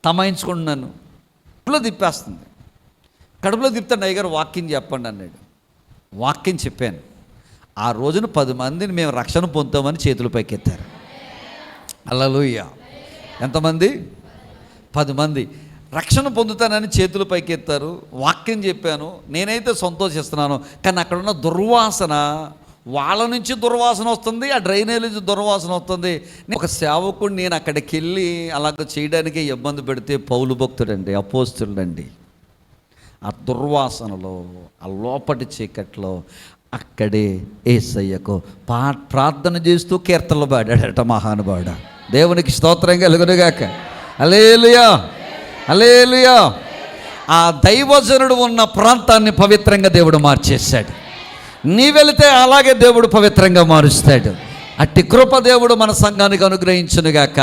తమాయించుకుంటున్నాను, కడుపులో తిప్పేస్తుంది. కడుపులో తిప్పుతాను. అయ్యగారు వాక్యం చెప్పండి అన్నాడు. వాక్యం చెప్పాను. ఆ రోజున 10 మందిని మేము రక్షణ పొందుతామని చేతుల పైకి ఎత్తారు. హల్లెలూయా. ఎంతమంది? 10 మంది రక్షణ పొందుతానని చేతుల పైకి ఎత్తారు. వాక్యం చెప్పాను. నేనైతే సంతోషిస్తున్నాను. కానీ అక్కడ ఉన్న దుర్వాసన, వాళ్ళ నుంచి దుర్వాసన వస్తుంది, ఆ డ్రైనేజ్ నుంచి దుర్వాసన వస్తుంది. ఒక సేవకుడు నేను అక్కడికి వెళ్ళి అలాగ చేయడానికి ఇబ్బంది పెడితే పౌలు భక్తుడండి, అపోస్తుడండి. ఆ దుర్వాసనలో, ఆ లోపటి చీకట్లో అక్కడే యేసయ్యకు ప్రార్థన చేస్తూ కీర్తనలు పాడాడట మహానుభావుడు. దేవునికి స్తోత్రం కలుగునుగాక. హల్లెలూయా, హల్లెలూయా. ఆ దైవజనుడు ఉన్న ప్రాంతాన్ని పవిత్రంగా దేవుడు మార్చేశాడు. నీ వెళితే అలాగే దేవుడు పవిత్రంగా మారుస్తాడు. అట్టి కృప దేవుడు మన సంఘానికి అనుగ్రహించునుగాక.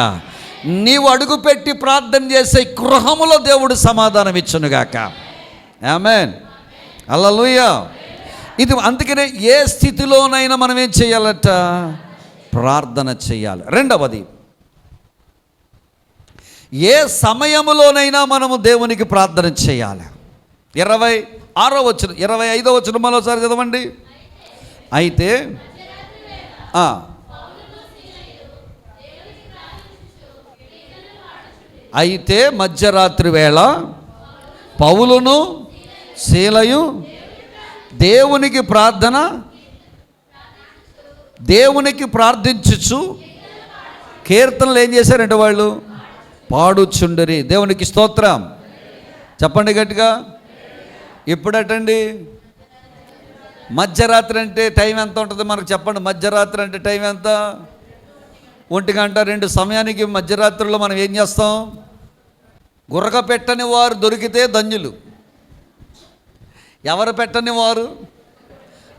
నీవు అడుగుపెట్టి ప్రార్థన చేసే గృహములో దేవుడు సమాధానం ఇచ్చునుగాక. ఆమేన్, హల్లెలూయా. ఇది అందుకనే ఏ స్థితిలోనైనా మనం ఏం చేయాలట? ప్రార్థన చేయాలి. రెండవది, ఏ సమయములోనైనా మనము దేవునికి ప్రార్థన చేయాలి. 26వ వచనం, 25వ వచనం మరోసారి చదవండి. అయితే మధ్యరాత్రి వేళ పౌలును శీలయు దేవునికి ప్రార్థించుచు కీర్తనలు ఏం చేశారంటే వాళ్ళు పాడుచుండరి. దేవునికి స్తోత్రం చెప్పండి గట్టిగా. ఎప్పుడటండి? మధ్యరాత్రి అంటే టైం ఎంత ఉంటుంది మనకు చెప్పండి. మధ్యరాత్రి అంటే టైం ఎంత? 1:02 సమయానికి మధ్యరాత్రిలో మనం ఏం చేస్తాం? గుర్రక పెట్టని వారు దొరికితే ధన్యులు. ఎవరు పెట్టని వారు?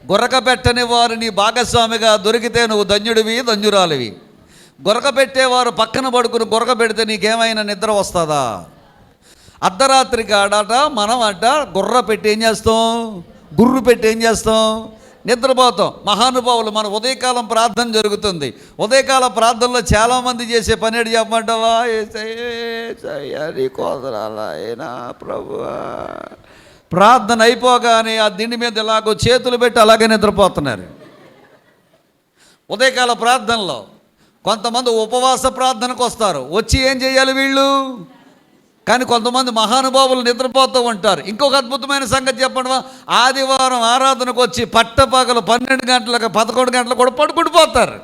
గుర్రక పెట్టని వారు నీ భాగస్వామిగా దొరికితే నువ్వు ధన్యుడివి, ధన్యురాలివి. గుర్రక పెట్టేవారు పక్కన పడుకుని గుర్రక పెడితే నీకేమైనా నిద్ర వస్తుందా? అర్ధరాత్రి కాడట మనం గుర్ర పెట్టి ఏం చేస్తాం? గుర్రు పెట్టి ఏం చేస్తాం? నిద్రపోతాం. మహానుభావులు, మన ఉదయకాలం ప్రార్థన జరుగుతుంది. ఉదయకాల ప్రార్థనలో చాలామంది చేసే పని ఏంటి చెప్పమంటావా? ప్రభువా, ప్రార్థన అయిపోగానే ఆ దిండి మీద ఇలాగో చేతులు పెట్టి అలాగే నిద్రపోతున్నారు. ఉదయకాల ప్రార్థనలో కొంతమంది ఉపవాస ప్రార్థనకు వస్తారు. వచ్చి ఏం చేయాలి వీళ్ళు? కానీ కొంతమంది మహానుభావులు నిద్రపోతూ ఉంటారు. ఇంకొక అద్భుతమైన సంగతి చెప్పండి. ఆదివారం ఆరాధనకు వచ్చి పట్టపగలు 12 గంటలకు 11 గంటలకు కూడా పడుకుండిపోతారు.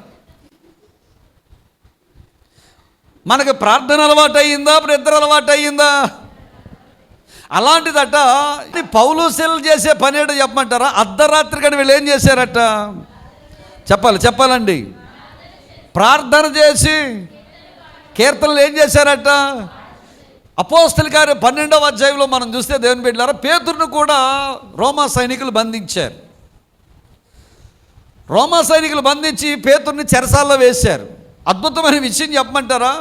మనకి ప్రార్థన అలవాటు అయ్యిందా? నిద్ర అలవాటు అయ్యిందా? అలాంటిదట పౌలు శీలలు చేసే పని ఏంటో చెప్పమంటారా? అర్ధరాత్రి కానీ వీళ్ళు ఏం చేశారట? చెప్పాలండి. ప్రార్థన చేసి కీర్తనలు ఏం చేశారట? అపోస్తలుల కార్యం 12వ అధ్యాయంలో మనం చూస్తే దేవుని బిడ్డలారా, పేతురును కూడా రోమా సైనికులు బంధించారు. రోమా సైనికులు బంధించి పేతురుని చెరసాల్లో వేశారు. అద్భుతమైన విషయం చెప్పమంటారా?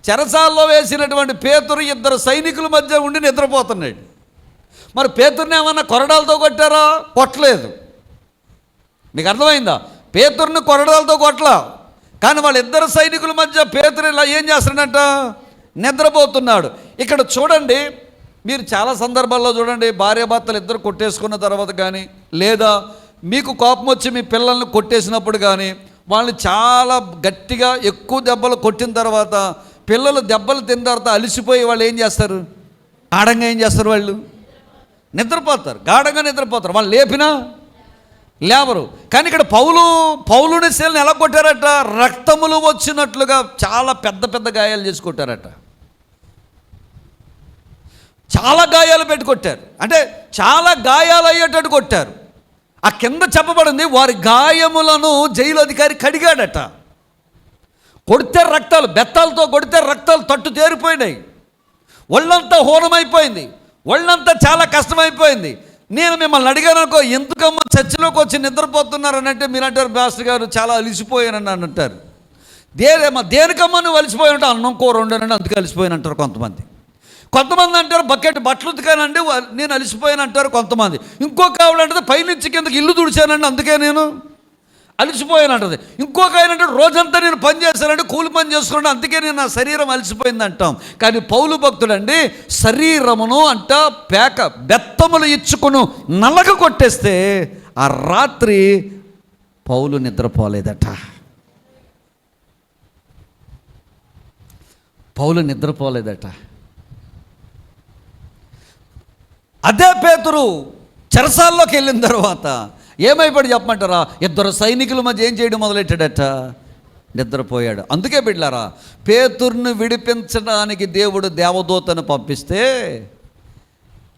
చెరసాల్లో వేసినటువంటి పేతురు 2 సైనికుల మధ్య ఉండి నిద్రపోతున్నాడు. మరి పేతురుని ఏమన్నా కొరడాలతో కొట్టారా? కొట్టలేదు. మీకు అర్థమైందా? పేతురుని కొరడాలతో కొట్టలా. కానీ వాళ్ళిద్దరు సైనికుల మధ్య పేతురు ఇలా ఏం చేస్తున్నాడంట? నిద్రపోతున్నాడు. ఇక్కడ చూడండి, మీరు చాలా సందర్భాల్లో చూడండి, భార్యాభర్తలు ఇద్దరు కొట్టేసుకున్న తర్వాత కానీ, లేదా మీకు కోపం వచ్చి మీ పిల్లల్ని కొట్టేసినప్పుడు కానీ, వాళ్ళని చాలా గట్టిగా ఎక్కువ దెబ్బలు కొట్టిన తర్వాత, పిల్లలు దెబ్బలు తిన్న తర్వాత అలిసిపోయి వాళ్ళు ఏం చేస్తారు? గాఢంగా ఏం చేస్తారు? వాళ్ళు నిద్రపోతారు, గాఢంగా నిద్రపోతారు. వాళ్ళు లేపినా లేవరు. కానీ ఇక్కడ పౌలుని శీలను ఎలా కొట్టారట? రక్తములు వచ్చినట్లుగా చాలా పెద్ద పెద్ద గాయాలు చేసి కొట్టారట. చాలా గాయాలు పెట్టి కొట్టారు. అంటే చాలా గాయాలు అయ్యేటట్టు కొట్టారు. ఆ కింద చెప్పబడింది, వారి గాయములను జైలు అధికారి కడిగాడట. కొడితే రక్తాలు, బెత్తాలతో కొడితే రక్తాలు తట్టు తేరిపోయినాయి. ఒళ్ళంతా హోనమైపోయింది, ఒళ్ళంతా చాలా కష్టమైపోయింది. నేను మిమ్మల్ని అడిగాను అనుకో, ఎందుకమ్మా చర్చిలోకి వచ్చి నిద్రపోతున్నారని అంటే, మీరంటారు పాస్టర్ గారు చాలా అలిసిపోయానని అంటారు. దేనికమ్మా నువ్వు అలసిపోయి ఉంటావు? అన్నం కూర వండానండి అందుకే అలసిపోయాను అంటారు కొంతమంది. కొంతమంది అంటారు బకెట్ బట్టలు ఉతికానండి నేను అలసిపోయాను అంటారు కొంతమంది. ఇంకొక ఆవిడ అంటది పైనుంచి కిందకి ఇల్లు తుడిచానండి అందుకే నేను అలసిపోయాను అంటది. ఇంకొక ఆయన అంటే రోజంతా నేను పని చేశానంటే కూలి పని చేసుకున్నాను అందుకే నేను నా శరీరం అలసిపోయింది అంటాం. కానీ పౌలు భక్తుడండి శరీరమును అంట బెత్తములు ఇచ్చుకును నలగ కొట్టేస్తే ఆ రాత్రి పౌలు నిద్రపోలేదట. పౌలు నిద్రపోలేదట. అదే పేతురు చెరసాల్లోకి వెళ్ళిన తర్వాత ఏమైపడి చెప్పమంటారా? ఇద్దరు సైనికుల మధ్య ఏం చేయడం మొదలెట్టాడట? నిద్రపోయాడు. అందుకే బిడ్డలారా, పేతురుని విడిపించడానికి దేవుడు దేవదూతను పంపిస్తే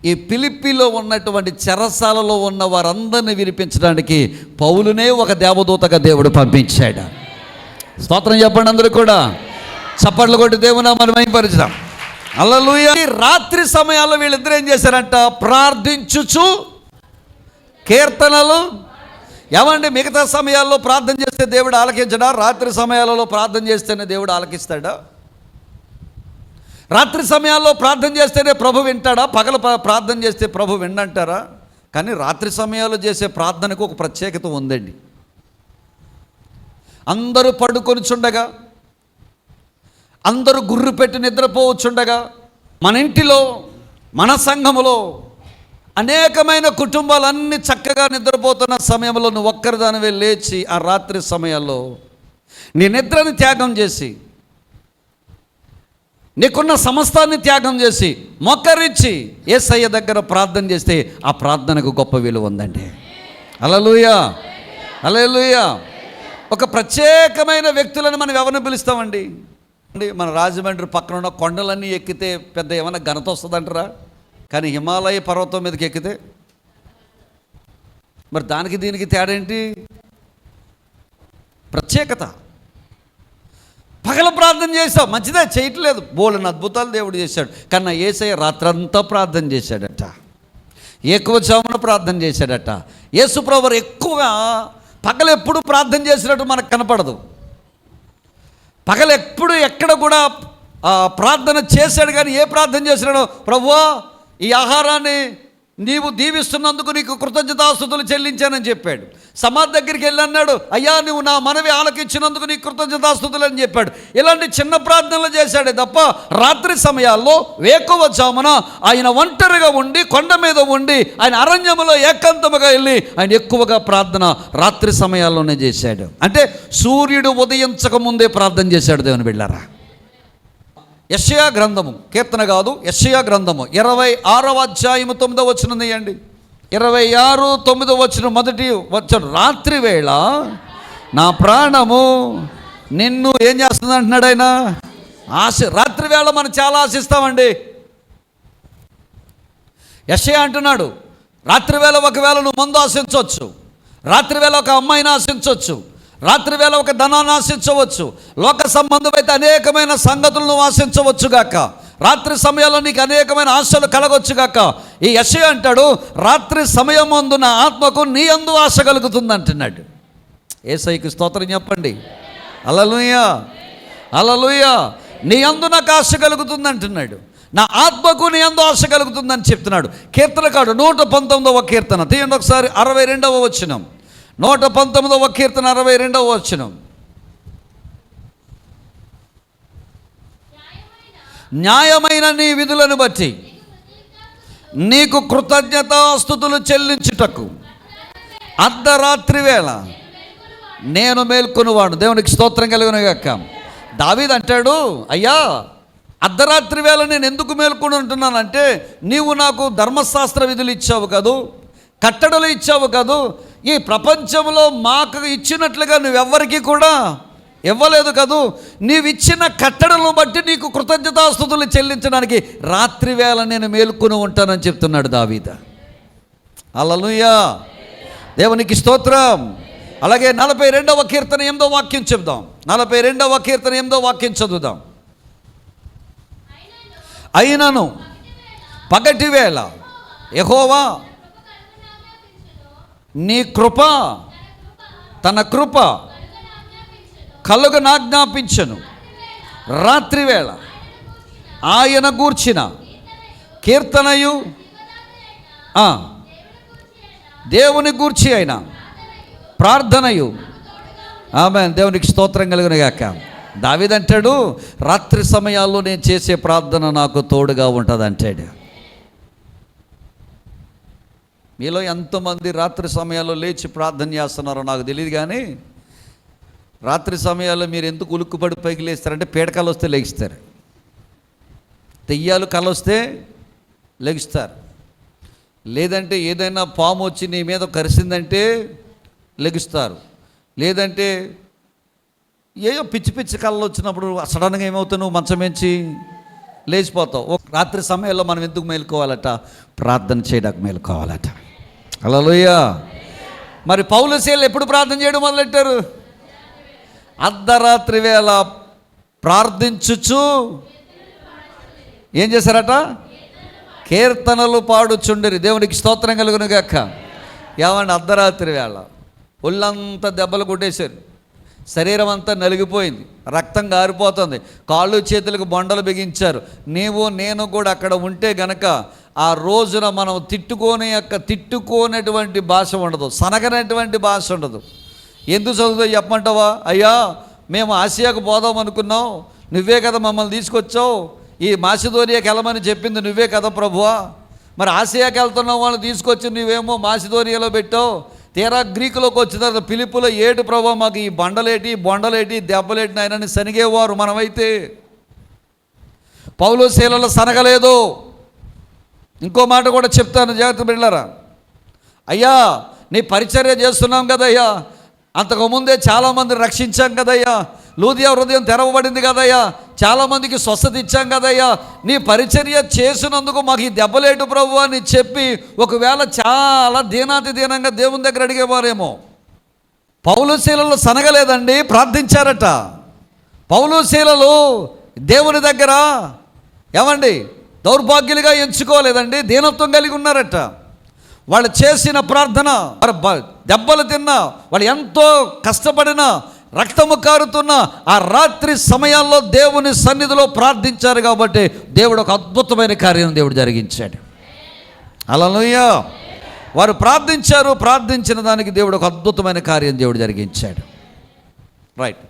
ఈ ఫిలిప్పీలో ఉన్నటువంటి చెరసాలలో ఉన్న వారందరిని విడిపించడానికి పౌలునే ఒక దేవదూతగా దేవుడు పంపించాడు. స్తోత్రం చెప్పండి అందరూ కూడా. చప్పట్లు కొట్టి దేవుని మనం మహిమపరచుదాం. హల్లెలూయా. రాత్రి సమయాల్లో వీళ్ళిద్దరు ఏం చేశారంట? ప్రార్థించుచు కీర్తనలు. ఏమండి మిగతా సమయాల్లో ప్రార్థన చేస్తే దేవుడు ఆలకించడా? రాత్రి సమయాలలో ప్రార్థన చేస్తేనే దేవుడు ఆలకిస్తాడా? రాత్రి సమయాల్లో ప్రార్థన చేస్తేనే ప్రభు వింటాడా? పగల ప్రార్థన చేస్తే ప్రభు విన్నంటారా? కానీ రాత్రి సమయాల్లో చేసే ప్రార్థనకు ఒక ప్రత్యేకత ఉందండి. అందరూ పడుకొని చుండగా, అందరూ గుర్రు పెట్టి నిద్రపోవచ్చుండగా, మన ఇంటిలో మన సంఘములో అనేకమైన కుటుంబాలన్నీ చక్కగా నిద్రపోతున్న సమయంలో నువ్వు ఒక్కరిదానివే లేచి ఆ రాత్రి సమయాల్లో నీ నిద్రని త్యాగం చేసి, నీకున్న సమస్తాన్ని త్యాగం చేసి మొక్కరించి యేసయ్య దగ్గర ప్రార్థన చేస్తే ఆ ప్రార్థనకు గొప్ప విలువ ఉందండి. హల్లెలూయా, హల్లెలూయా. ఒక ప్రత్యేకమైన వ్యక్తులను మనం ఎవరిని పిలుస్తామండి? మన రాజమండ్రి పక్కన ఉన్న కొండలన్నీ ఎక్కితే పెద్ద ఏమైనా ఘనత వస్తుందంటారా? కానీ హిమాలయ పర్వతం మీదకి ఎక్కితే మరి దానికి దీనికి తేడా ఏంటి? ప్రత్యేకత. పగల ప్రార్థన చేస్తావు మంచిదే, చేయట్లేదు, బోలెని అద్భుతాలు దేవుడు చేశాడు. కానీ యేసయ్య రాత్రంతా ప్రార్థన చేశాడట, ఏకవచనమున ప్రార్థన చేశాడట. యేసుప్రభువు ఎక్కువగా పగలెప్పుడు ప్రార్థన చేసినట్టు మనకు కనపడదు. పగలెప్పుడు ఎక్కడ కూడా ప్రార్థన చేశాడు. కానీ ఏ ప్రార్థన చేసినాడో? ప్రభువా ఈ ఆహారాన్ని నీవు దీవిస్తున్నందుకు నీకు కృతజ్ఞతాస్తుతులు చెల్లించానని చెప్పాడు. సమాధి దగ్గరికి వెళ్ళి అన్నాడు, అయ్యా నువ్వు నా మనవి ఆలకించినందుకు నీకు కృతజ్ఞతాస్తుతులు అని చెప్పాడు. ఇలాంటి చిన్న ప్రార్థనలు చేశాడే తప్ప రాత్రి సమయాల్లో వేకువజామున ఆయన ఒంటరిగా ఉండి కొండ మీద ఉండి ఆయన అరణ్యములో ఏకాంతముగా వెళ్ళి ఆయన ఎక్కువగా ప్రార్థన రాత్రి సమయాల్లోనే చేశాడు. అంటే సూర్యుడు ఉదయించక ముందే ప్రార్థన చేశాడు దేవుని బిడ్డలారా. యెషయా గ్రంథము, కీర్తన కాదు, యెషయా గ్రంథము 26వ అధ్యాయము 9వ వచనం తీయండి. 26, 9వ వచనం మొదటి వచనం. రాత్రి వేళ నా ప్రాణము నిన్ను ఏం చేస్తుంది అంటున్నాడు ఆయన? రాత్రి వేళ మనం చాలా ఆశిస్తామండి. యెషయా అంటున్నాడు రాత్రివేళ ఒకవేళ నువ్వు మందు ఆశించవచ్చు, రాత్రివేళ ఒక అమ్మాయిని ఆశించవచ్చు, రాత్రివేళ ఒక ధనాన్ని ఆశించవచ్చు, లోక సంబంధమైతే అనేకమైన సంగతులను ఆశించవచ్చు గాక, రాత్రి సమయంలో నీకు అనేకమైన ఆశలు కలగొచ్చు గాక. ఈ యెషయా అంటాడు రాత్రి సమయమందు నా ఆత్మకు నీ యందు ఆశ కలుగుతుంది అంటున్నాడు. యేసయ్యకి స్తోత్రం చెప్పండి. హల్లెలూయా, హల్లెలూయా. నీ యందు నాకు ఆశ కలుగుతుంది అంటున్నాడు. నా ఆత్మకు నీ యందు ఆశ కలుగుతుందని చెప్తున్నాడు. కీర్తనకాడు 119వ కీర్తన తీయండి ఒకసారి, 62వ వచనం. 119వ కీర్తన 62వ వచనం. న్యాయమైన నీ విధులను బట్టి నీకు కృతజ్ఞతాస్తుతులు చెల్లించుటకు అర్ధరాత్రి వేళ నేను మేల్కొనువాడు. దేవునికి స్తోత్రం కలుగును గాక. దావీదు అంటాడు, అయ్యా అర్ధరాత్రి వేళ నేను ఎందుకు మేల్కొని ఉంటున్నానంటే నీవు నాకు ధర్మశాస్త్ర విధులు ఇచ్చావు కదూ, కట్టడలు ఇచ్చావు కదూ, ఈ ప్రపంచంలో మాకు ఇచ్చినట్లుగా నువ్వెవ్వరికీ కూడా ఇవ్వలేదు కదూ, నీవిచ్చిన కట్టడలను బట్టి నీకు కృతజ్ఞతాస్తుతులు చెల్లించడానికి రాత్రి వేళ నేను మేల్కొని ఉంటానని చెప్తున్నాడు దావీదు. హల్లెలూయా, దేవునికి స్తోత్రం. అలాగే 42వ కీర్తన 8వ వాక్యం చెప్దాం. 42వ కీర్తన 8వ వాక్యం చదువుదాం. అయినను పగటి వేళ యెహోవా నీ కృప తన కృప కలుగనాజ్ఞాపించెను. రాత్రివేళ ఆయన గూర్చిన కీర్తనయు దేవుని గూర్చి అయిన ప్రార్థనయు. ఆమేన్. దేవునికి స్తోత్రం కలుగును గాక. దావీదంటాడు, రాత్రి సమయాల్లో నేను చేసే ప్రార్థన నాకు తోడుగా ఉంటుంది అంటాడు. మీలో ఎంతమంది రాత్రి సమయాల్లో లేచి ప్రార్థన చేస్తున్నారో నాకు తెలియదు, కానీ రాత్రి సమయాల్లో మీరు ఎందుకు ఉలుక్కుపడి పైకి లేస్తారంటే పీడకలు వస్తే లెగిస్తారు, దెయ్యాలు కళ్ళు వస్తే లెగుస్తారు, లేదంటే ఏదైనా పాము వచ్చి నీ మీద కరిసిందంటే లెగుస్తారు, లేదంటే ఏయో పిచ్చి పిచ్చి కళ్ళు వచ్చినప్పుడు సడన్గా ఏమవుతావు, నువ్వు మంచం నుంచి లేచిపోతావు. రాత్రి సమయంలో మనం ఎందుకు మేలుకోవాలట? ప్రార్థన చేయడానికి మేలుకోవాలట. హల్లెలూయా. మరి పౌలు శీలలు ఎప్పుడు ప్రార్థన చేయడం మొదలెట్టారు? అర్ధరాత్రి వేళ ప్రార్థించుచు ఏం చేశారట? కీర్తనలు పాడుచుండిరి. దేవునికి స్తోత్రం కలుగును గాక. ఏమండి, అర్ధరాత్రి వేళ ఒళ్ళంతా దెబ్బలు కొట్టేశారు, శరీరం అంతా నలిగిపోయింది, రక్తం గారిపోతుంది, కాళ్ళు చేతులకు బొండలు బిగించారు. నీవు నేను కూడా అక్కడ ఉంటే గనక ఆ రోజున మనం తిట్టుకోనటువంటి భాష ఉండదు, సనగనటువంటి భాష ఉండదు. ఎందుకు చదువుతో చెప్పమంటావా? అయ్యా, మేము ఆసియాకు పోదాం అనుకున్నాం, నువ్వే కదా మమ్మల్ని తీసుకొచ్చావు, ఈ మాసిదోనియాకి వెళ్ళమని చెప్పింది నువ్వే కదా ప్రభువా, మరి ఆసియాకి వెళ్తున్నావు వాళ్ళని తీసుకొచ్చి నువ్వేమో మాసిదోనియాలో పెట్టావు, తీరా గ్రీకులోకి వచ్చిన తర్వాత పిలుపులో ఏడు ప్రభు మాకు ఈ బండలేటి బొండలేటి దెబ్బలేటి నాయనని సనిగేవారు. మనమైతే పౌలు శీలలో సనగలేదు. ఇంకో మాట కూడా చెప్తాను, జాగ్రత్త బిడ్డలారా. అయ్యా, నీ పరిచర్య చేస్తున్నాం కదయ్యా, అంతకుముందే చాలామంది రక్షించాం కదయ్యా, లూదియా హృదయం తెరవబడింది కదయ్యా, చాలామందికి స్వస్థత ఇచ్చాం కదయ్యా, నీ పరిచర్య చేసినందుకు మాకు ఈ దెబ్బలేటు ప్రభు అని చెప్పి ఒకవేళ చాలా దీనంగా దేవుని దగ్గర అడిగేవారేమో. పౌలు శీలలు సనగలేదండి, ప్రార్థించారట. పౌలు శీలలు దేవుని దగ్గర ఏమండి దౌర్భాగ్యులుగా ఎంచుకోలేదండి, దీనత్వం కలిగి ఉన్నారట. వాళ్ళు చేసిన ప్రార్థన, దెబ్బలు తిన్నా, వాళ్ళు ఎంతో కష్టపడిన, రక్తము కారుతున్న ఆ రాత్రి సమయాల్లో దేవుని సన్నిధిలో ప్రార్థించారు కాబట్టి దేవుడు ఒక అద్భుతమైన కార్యం దేవుడు జరిగించాడు. హల్లెలూయా. వారు ప్రార్థించారు, ప్రార్థించిన దానికి దేవుడు ఒక అద్భుతమైన కార్యం దేవుడు జరిగించాడు. రైట్.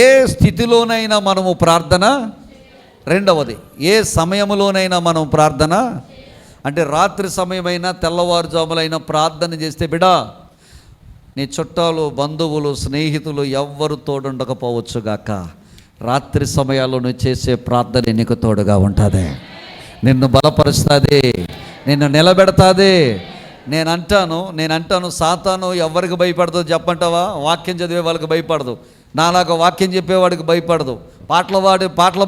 ఏ స్థితిలోనైనా మనము ప్రార్థన, రెండవది ఏ సమయంలోనైనా మనం ప్రార్థన, అంటే రాత్రి సమయమైనా తెల్లవారుజాములైనా ప్రార్థన చేస్తే బిడా నీ చుట్టాలు, బంధువులు, స్నేహితులు ఎవ్వరు తోడుండకపోవచ్చు గాక, రాత్రి సమయాల్లో నువ్వు చేసే ప్రార్థన నీకు తోడుగా ఉంటుంది, నిన్ను బలపరుస్తుంది, నిన్ను నిలబెడతాది. నేను అంటాను సాతాను ఎవరికి భయపడదు చెప్పంటావా? వాక్యం చదివే వాళ్ళకి భయపడదు, నాలాగా వాక్యం చెప్పేవాడికి భయపడదు, పాటలు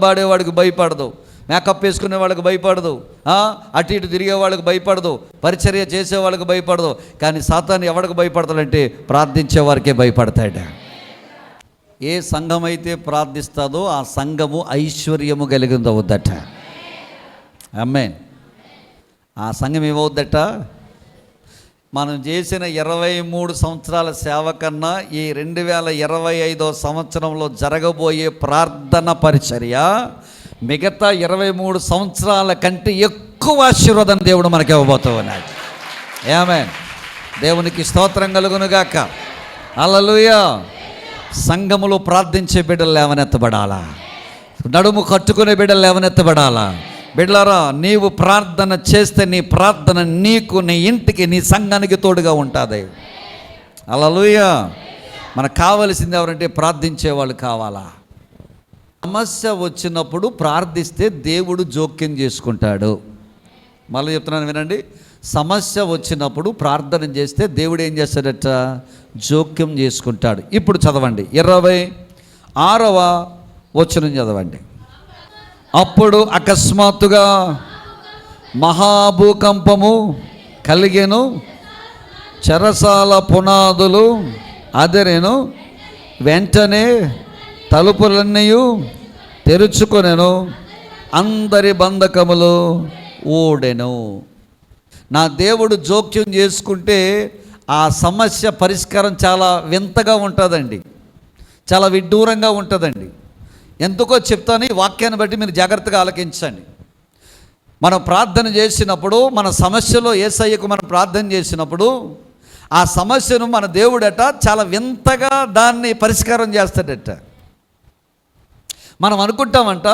పాడేవాడికి భయపడదు, మేకప్ వేసుకునే వాళ్ళకి భయపడదు, అటు ఇటు తిరిగే వాళ్ళకి భయపడదు, పరిచర్య చేసే వాళ్ళకి భయపడదు. కానీ సాతాను ఎవరికి భయపడతాడంటే ప్రార్థించే వారికే భయపడతాడు. ఏ సంఘం అయితే ప్రార్థిస్తుందో ఆ సంఘము ఐశ్వర్యము కలిగింది అవుద్దట. ఆమేన్. ఆ సంఘం ఏమవుద్దట? మనం చేసిన 23 సంవత్సరాల సేవ కన్నా ఈ 2025వ సంవత్సరంలో జరగబోయే ప్రార్థన పరిచర్య మిగతా 23 సంవత్సరాల కంటే ఎక్కువ ఆశీర్వాదం దేవుడు మనకి ఇవ్వబోతూ ఉన్నాడు. ఆమేన్. దేవునికి స్తోత్రం కలుగునుగాక. హల్లెలూయా. సంఘములో ప్రార్థించే బిడ్డలు లేవనెత్తబడాలా, నడుము కట్టుకునే బిడ్డలు లేవనెత్తబడాలా. బిడ్డలారా, నీవు ప్రార్థన చేస్తే నీ ప్రార్థన నీకు, నీ ఇంటికి, నీ సంఘానికి తోడుగా ఉంటుంది. హల్లెలూయా. మనకు కావలసింది ఎవరంటే ప్రార్థించే వాళ్ళు కావాలా. సమస్య వచ్చినప్పుడు ప్రార్థిస్తే దేవుడు జోక్యం చేసుకుంటాడు. మళ్ళీ చెప్తున్నాను వినండి, సమస్య వచ్చినప్పుడు ప్రార్థన చేస్తే దేవుడు ఏం చేస్తాడట? జోక్యం చేసుకుంటాడు. ఇప్పుడు చదవండి, 26వ వచనం చదవండి. అప్పుడు అకస్మాత్తుగా మహాభూకంపము కలిగెను, చెరసాల పునాదులు అదిరెను, వెంటనే తలుపులన్నీ తెరుచుకొనెను, అందరి బంధకములు ఊడెను. నా దేవుడు జోక్యం చేసుకుంటే ఆ సమస్య పరిష్కారం చాలా వింతగా ఉంటుందండి. చాలా విడ్డూరంగా ఉంటుందండి. ఎందుకో చెప్తాను, ఈ వాక్యాన్ని బట్టి మీరు జాగ్రత్తగా ఆలకించండి. మనం ప్రార్థన చేసినప్పుడు, మన సమస్యలో యేసయ్యకు మనం ప్రార్థన చేసినప్పుడు, ఆ సమస్యను మన దేవుడట చాలా వింతగా దాన్ని పరిష్కారం చేస్తాడట. మనం అనుకుంటామంట,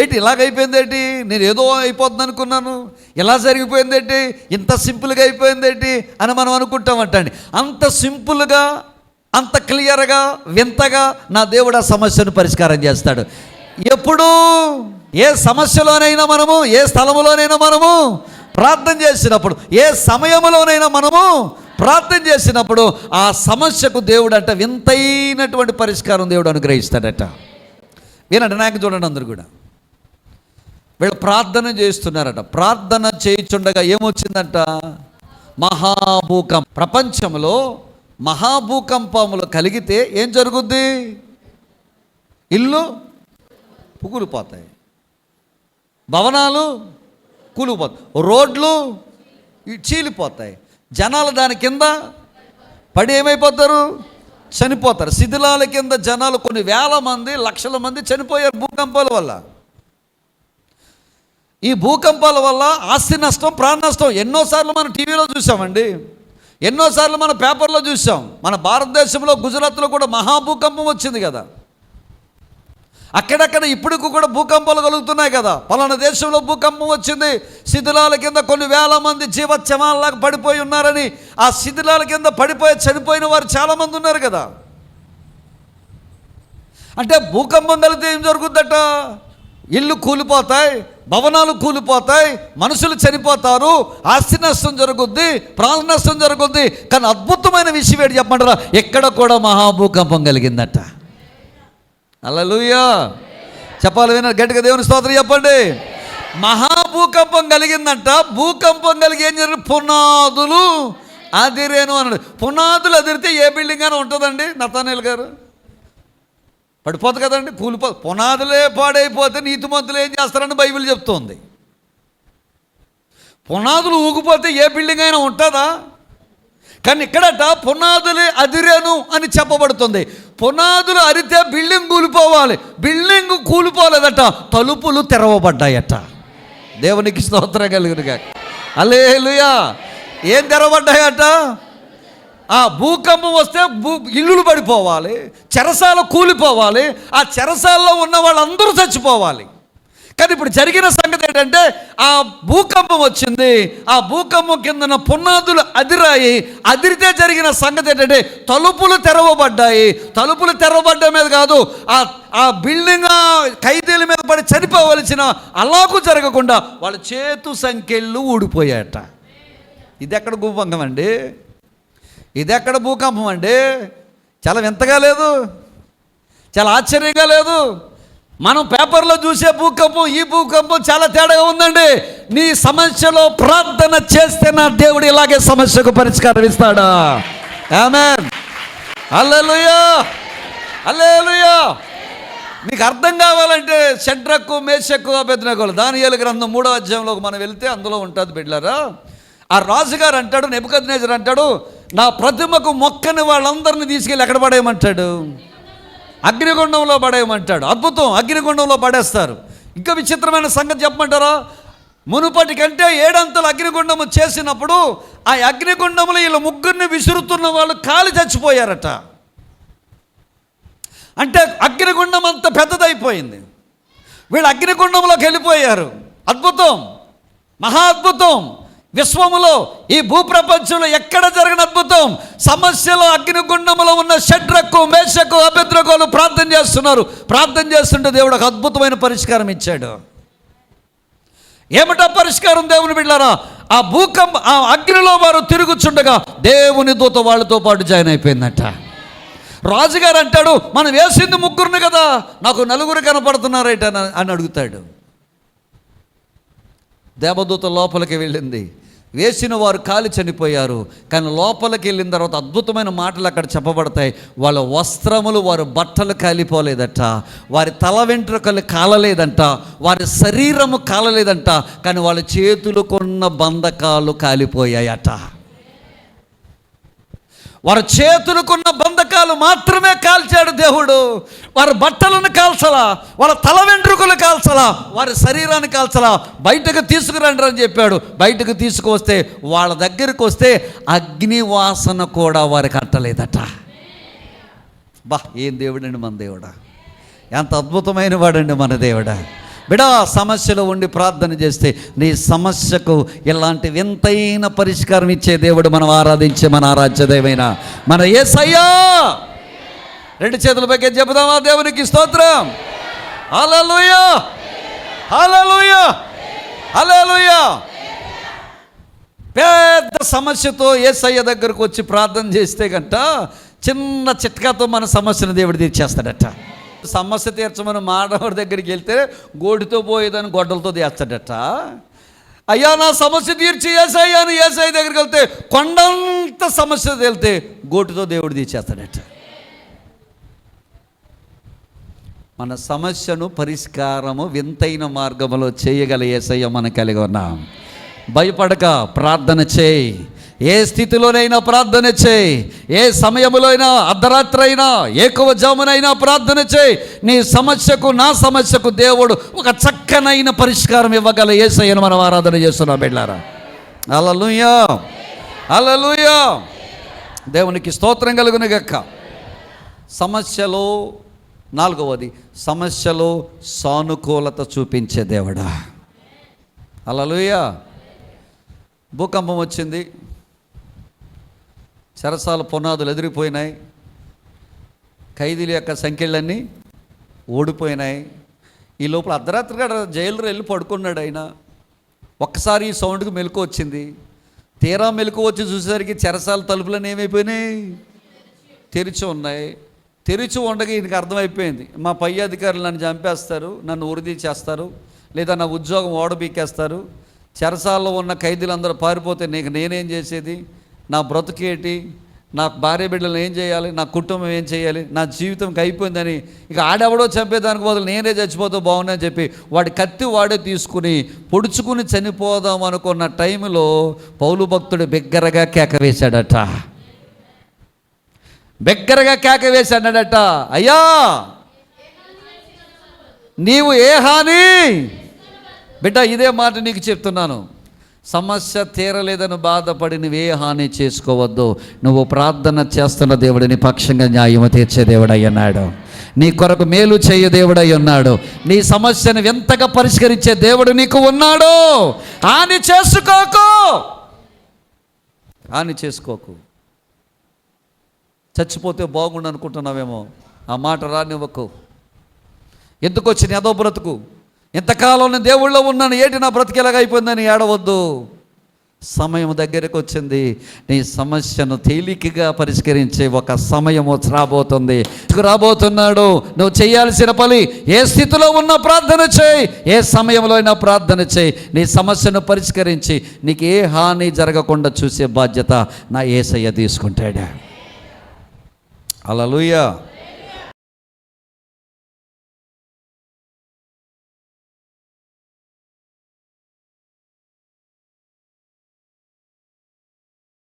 ఏంటి ఇలాగైపోయిందేంటి, నేను ఏదో అయిపోతుంది అనుకున్నాను, ఇలా జరిగిపోయిందేంటి, ఇంత సింపుల్గా అయిపోయిందేంటి అని మనం అనుకుంటామంట అండి. అంత సింపుల్గా, అంత క్లియర్గా, వింతగా నా దేవుడు ఆ సమస్యను పరిష్కారం చేస్తాడు. ఎప్పుడు ఏ సమస్యలోనైనా మనము, ఏ స్థలంలోనైనా మనము ప్రార్థన చేసినప్పుడు, ఏ సమయంలోనైనా మనము ప్రార్థన చేసినప్పుడు ఆ సమస్యకు దేవుడు అంట వింతైనటువంటి పరిష్కారం దేవుడు అనుగ్రహిస్తాడట. వినండి, నాకు చూడండి, అందరూ కూడా వీళ్ళు ప్రార్థన చేస్తున్నారట. ప్రార్థన చేయుచుండగా ఏమొచ్చిందంట? మహాభూకంపం. ప్రపంచంలో మహాభూకంపములు కలిగితే ఏం జరుగుద్ది? ఇల్లు కూలిపోతాయి, భవనాలు కూలిపోతాయి, రోడ్లు చీలిపోతాయి, జనాలు దాని కింద పడి ఏమైపోతారు? చనిపోతారు. శిథిలాల కింద జనాలు కొన్ని వేల మంది, లక్షల మంది చనిపోయారు భూకంపాల వల్ల. ఈ భూకంపాల వల్ల ఆస్తి నష్టం, ప్రాణ నష్టం ఎన్నోసార్లు మనం టీవీలో చూసామండి, ఎన్నోసార్లు మన పేపర్లో చూసాం. మన భారతదేశంలో గుజరాత్లో కూడా మహాభూకంపం వచ్చింది కదా. అక్కడక్కడ ఇప్పటికి కూడా భూకంపాలు కలుగుతున్నాయి కదా. పలానా దేశంలో భూకంపం వచ్చింది, శిథిలాల కింద కొన్ని వేల మంది జీవచ్చమాలలాగా పడిపోయి ఉన్నారని, ఆ శిథిలాల కింద పడిపోయి చనిపోయిన వారు చాలామంది ఉన్నారు కదా. అంటే భూకంపం కలిగితే ఏం జరుగుద్దట? ఇల్లు కూలిపోతాయి, భవనాలు కూలిపోతాయి, మనుషులు చనిపోతారు, ఆస్తి నష్టం జరుగుద్ది, ప్రాణ నష్టం జరుగుద్ది. కానీ అద్భుతమైన విషయం ఏంటి చెప్పమంటారా? ఎక్కడ కూడా మహాభూకంపం కలిగిందట. హల్లెలూయా చెప్పాలి, విన్నారు గట్టిగా దేవుని స్తోత్రం చెప్పండి. మహాభూకంపం కలిగిందంట. భూకంపం కలిగి ఏం జరిగింది? పునాదులు అదిరేను అన్నాడు. పునాదులు అదిరితే ఏ బిల్డింగ్ అయినా ఉంటుందండి నతానేల్ గారు? పడిపోతుంది కదండి, కూలిపోతుంది. పునాదులే పాడైపోతే నీతిమంతులు ఏం చేస్తారని బైబిల్ చెప్తోంది. పునాదులు ఊగిపోతే ఏ బిల్డింగ్ అయినా ఉంటుందా? కానీ ఇక్కడట పునాదులు అదిరేను అని చెప్పబడుతుంది. పునాదులు అరితే బిల్డింగ్ కూలిపోవాలి, బిల్డింగ్ కూలిపోలేదట, తలుపులు తెరవబడ్డాయట. దేవునికి స్తోత్రం కలుగునుగా. హల్లెలూయా. ఏం తెరవబడ్డాయట? ఆ భూకంపం వస్తే ఇల్లులు పడిపోవాలి, చెరసాల కూలిపోవాలి, ఆ చెరసాలలో ఉన్న వాళ్ళందరూ చచ్చిపోవాలి. కానీ ఇప్పుడు జరిగిన సంగతి ఏంటంటే, ఆ భూకంపం వచ్చింది, ఆ భూకంపం కిందన పునాదులు అదిరాయి. అదిరితే జరిగిన సంగతి ఏంటంటే తలుపులు తెరవబడ్డాయి. తలుపులు తెరవబడ్డ మీద కాదు, ఆ బిల్డింగ్ ఖైదీల మీద పడి చనిపోవలసిన అలాగూ జరగకుండా వాళ్ళ చేతు సంఖ్యలు ఊడిపోయాయట. ఇది ఎక్కడ భూకంపం అండి? ఇది ఎక్కడ భూకంపం అండి? చాలా వింతగా లేదు? చాలా ఆశ్చర్యంగా లేదు? మనం పేపర్లో చూసే భూకంపం ఈ భూకంపం చాలా తేడాగా ఉందండి. నీ సమస్యలో ప్రార్థన చేస్తే నా దేవుడు ఇలాగే సమస్యకు పరిష్కారం ఇస్తాడా? ఆమేన్. హల్లెలూయా, హల్లెలూయా. మీకు అర్థం కావాలంటే షడ్రకు, మేషకు, అబేద్నెగోలు దానియేలు గ్రంథం 3వ అధ్యాయంలోకి మనం వెళ్తే అందులో ఉంటుంది బిడ్డలారా. ఆ రాజుగారు అంటాడు, నెబుకద్నెజరు అంటాడు, నా ప్రతిమకు మొక్కని వాళ్ళందరినీ తీసుకెళ్ళి ఎక్కడ పడేయమంటాడు? అగ్నిగుండంలో పడేయమంటాడు. అద్భుతం, అగ్నిగుండంలో పడేస్తారు. ఇంకా విచిత్రమైన సంగతి చెప్పమంటారా? మునుపటి కంటే 7 అంతలు అగ్నిగుండము చేసినప్పుడు ఆ అగ్నిగుండంలో వీళ్ళ ముగ్గురిని విసురుతున్న వాళ్ళు కాలి చచ్చిపోయారట. అంటే అగ్నిగుండం అంత పెద్దదైపోయింది, వీళ్ళు అగ్నిగుండంలోకి వెళ్ళిపోయారు. అద్భుతం, మహా అద్భుతం. విశ్వములో, ఈ భూప్రపంచంలో ఎక్కడ జరిగిన అద్భుతం. సమస్యలో అగ్నిగుండంలో ఉన్న షడ్రకు, మేషకు, అబేద్నెగోలు ప్రార్థన చేస్తున్నారు. ప్రార్థన చేస్తుంటే దేవుడు ఒక అద్భుతమైన పరిష్కారం ఇచ్చాడు. ఏమిటా పరిష్కారం దేవుని బిడ్డలారా? ఆ అగ్నిలో వారు తిరుగుచుండగా దేవుని దూత వాళ్ళతో పాటు జాయిన్ అయిపోయిందట. రాజుగారు అంటాడు, మనం వేసింది ముగ్గురిని కదా, నాకు 4 కనపడుతున్నారైట అని అడుగుతాడు. దేవదూత లోపలికి వెళ్ళింది, వేసిన వారు కాలి చనిపోయారు. కానీ లోపలికి వెళ్ళిన తర్వాత అద్భుతమైన మాటలు అక్కడ చెప్పబడతాయి. వాళ్ళ వస్త్రములు, వారి బట్టలు కాలిపోలేదట, వారి తల వెంట్రుకలు కాలలేదంట, వారి శరీరము కాలలేదంట, కానీ వాళ్ళ చేతులు కొన్న బంధకాలు కాలిపోయాయట. వారి చేతులకున్న బంధకాలు మాత్రమే కాల్చాడు దేవుడు. వారి బట్టలను కాల్చలా, వాళ్ళ తల వెంట్రుకలు కాల్చలా, వారి శరీరాన్ని కాల్చలా. బయటకు తీసుకురండి అని చెప్పాడు. బయటకు తీసుకువస్తే వాళ్ళ దగ్గరికి వస్తే అగ్ని వాసన కూడా వారికి అంటలేదట. బా, ఏం దేవుడండి మన దేవుడా! ఎంత అద్భుతమైన వాడండి మన దేవుడా! బిడా, సమస్యలో ఉండి ప్రార్థన చేస్తే నీ సమస్యకు ఇలాంటి వింతైన పరిష్కారం ఇచ్చే దేవుడు మనం ఆరాధించే మన ఆరాధ్య దైవమైన మన యేసయ్యా. రెండు చేతుల పైకి చెబుదామా దేవునికి స్తోత్రం. హల్లెలూయా, హల్లెలూయా, హల్లెలూయా. పెద్ద సమస్యతో యేసయ్య దగ్గరకు వచ్చి ప్రార్థన చేస్తే గంట చిన్న చిట్కాతో మన సమస్యను దేవుడు తీర్చేస్తాడట. సమస్య తీర్చమని మానవుడి దగ్గరికి వెళ్తే గోడితో పోయేదని గొడ్డలతో తీస్తాడట. అయ్యా నా సమస్య తీర్చి యేసయ్య అని యేసయ్య దగ్గరికి వెళ్తే కొండంత సమస్య వెళ్తే గోటితో దేవుడు తీర్చేస్తాడట. మన సమస్యను పరిష్కారము వింతైన మార్గంలో చేయగల యేసయ్య మనం కలిగి ఉన్నాం. భయపడక ప్రార్థన చేయి. ఏ స్థితిలోనైనా ప్రార్థన చేయి. ఏ సమయంలో అయినా, అర్ధరాత్రి అయినా, ఏకవ జామునైనా ప్రార్థన చేయి. నీ సమస్యకు, నా సమస్యకు దేవుడు ఒక చక్కనైన పరిష్కారం ఇవ్వగల యేసయ్యను మనం ఆరాధన చేస్తున్నాం బిడ్డలారా. హల్లెలూయా, హల్లెలూయా. దేవునికి స్తోత్రం కలుగును గాక. సమస్యలో నాలుగవది, సమస్యలో సానుకూలత చూపించే దేవుడా. హల్లెలూయా. భూకంపం వచ్చింది, చెరసాల పునాదులు ఎదిరిపోయినాయి, ఖైదీల యొక్క సంఖ్యలన్నీ ఓడిపోయినాయి. ఈ లోపల అర్ధరాత్రి గడ జైలు వెళ్ళి పడుకున్నాడు ఆయన. ఒక్కసారి ఈ సౌండ్కి మెలకు వచ్చింది. తీరా మెలకు వచ్చి చూసేసరికి చెరసాల తలుపులన్నీ ఏమైపోయినాయి? తెరిచి ఉన్నాయి. తెరిచి ఉండగా ఈయనకి అర్థమైపోయింది, మా పై అధికారులు నన్ను చంపేస్తారు, నన్ను ఉరిది చేస్తారు, లేదా నా ఉద్యోగం ఓడబీకేస్తారు. చెరసాల్లో ఉన్న ఖైదీలందరూ పారిపోతే నీకు నేనేం చేసేది? నా బ్రతుకేటి? నా భార్య బిడ్డలను ఏం చేయాలి? నా కుటుంబం ఏం చేయాలి? నా జీవితంకి అయిపోయిందని ఇక ఆడెవడో చంపేదానికి బదులు నేనే చచ్చిపోతే బాగుందని చెప్పి వాడి కత్తి వాడే తీసుకుని పొడుచుకుని చనిపోదాం అనుకున్న టైంలో పౌలు భక్తుడు బిగ్గరగా కేక వేశాడట. బిగ్గరగా కేక వేశాడట, అయ్యా నీవు ఏ హాని? బిడ్డ, ఇదే మాట నీకు చెప్తున్నాను. సమస్య తీరలేదని బాధపడి నువ్వే హాని చేసుకోవద్దు. నువ్వు ప్రార్థన చేస్తున్న దేవుడు నీ పక్షంగా న్యాయము తీర్చే దేవుడై ఉన్నాడు. నీ కొరకు మేలు చేయ దేవుడై ఉన్నాడు. నీ సమస్యను ఎంతగా పరిష్కరించే దేవుడు నీకు ఉన్నాడు. హాని చేసుకోకు, హాని చేసుకోకు. చచ్చిపోతే బాగుండు అనుకుంటున్నావేమో, ఆ మాట రానివ్వకు. ఎందుకు వచ్చిన ఏదో బ్రతుకు? ఇంతకాలం నేను దేవుళ్ళో ఉన్నాను, ఏంటి నా బ్రతికి ఎలాగైపోయిందని ఏడవద్దు. సమయం దగ్గరకు వచ్చింది. నీ సమస్యను తేలికగా పరిష్కరించే ఒక సమయము రాబోతుంది, రాబోతున్నాడు. నువ్వు చేయాల్సిన పని, ఏ స్థితిలో ఉన్న ప్రార్థన చేయి, ఏ సమయంలో అయినా ప్రార్థన చేయి. నీ సమస్యను పరిష్కరించి నీకు ఏ హాని జరగకుండా చూసే బాధ్యత నా యేసయ్య తీసుకుంటాడు. హల్లెలూయా.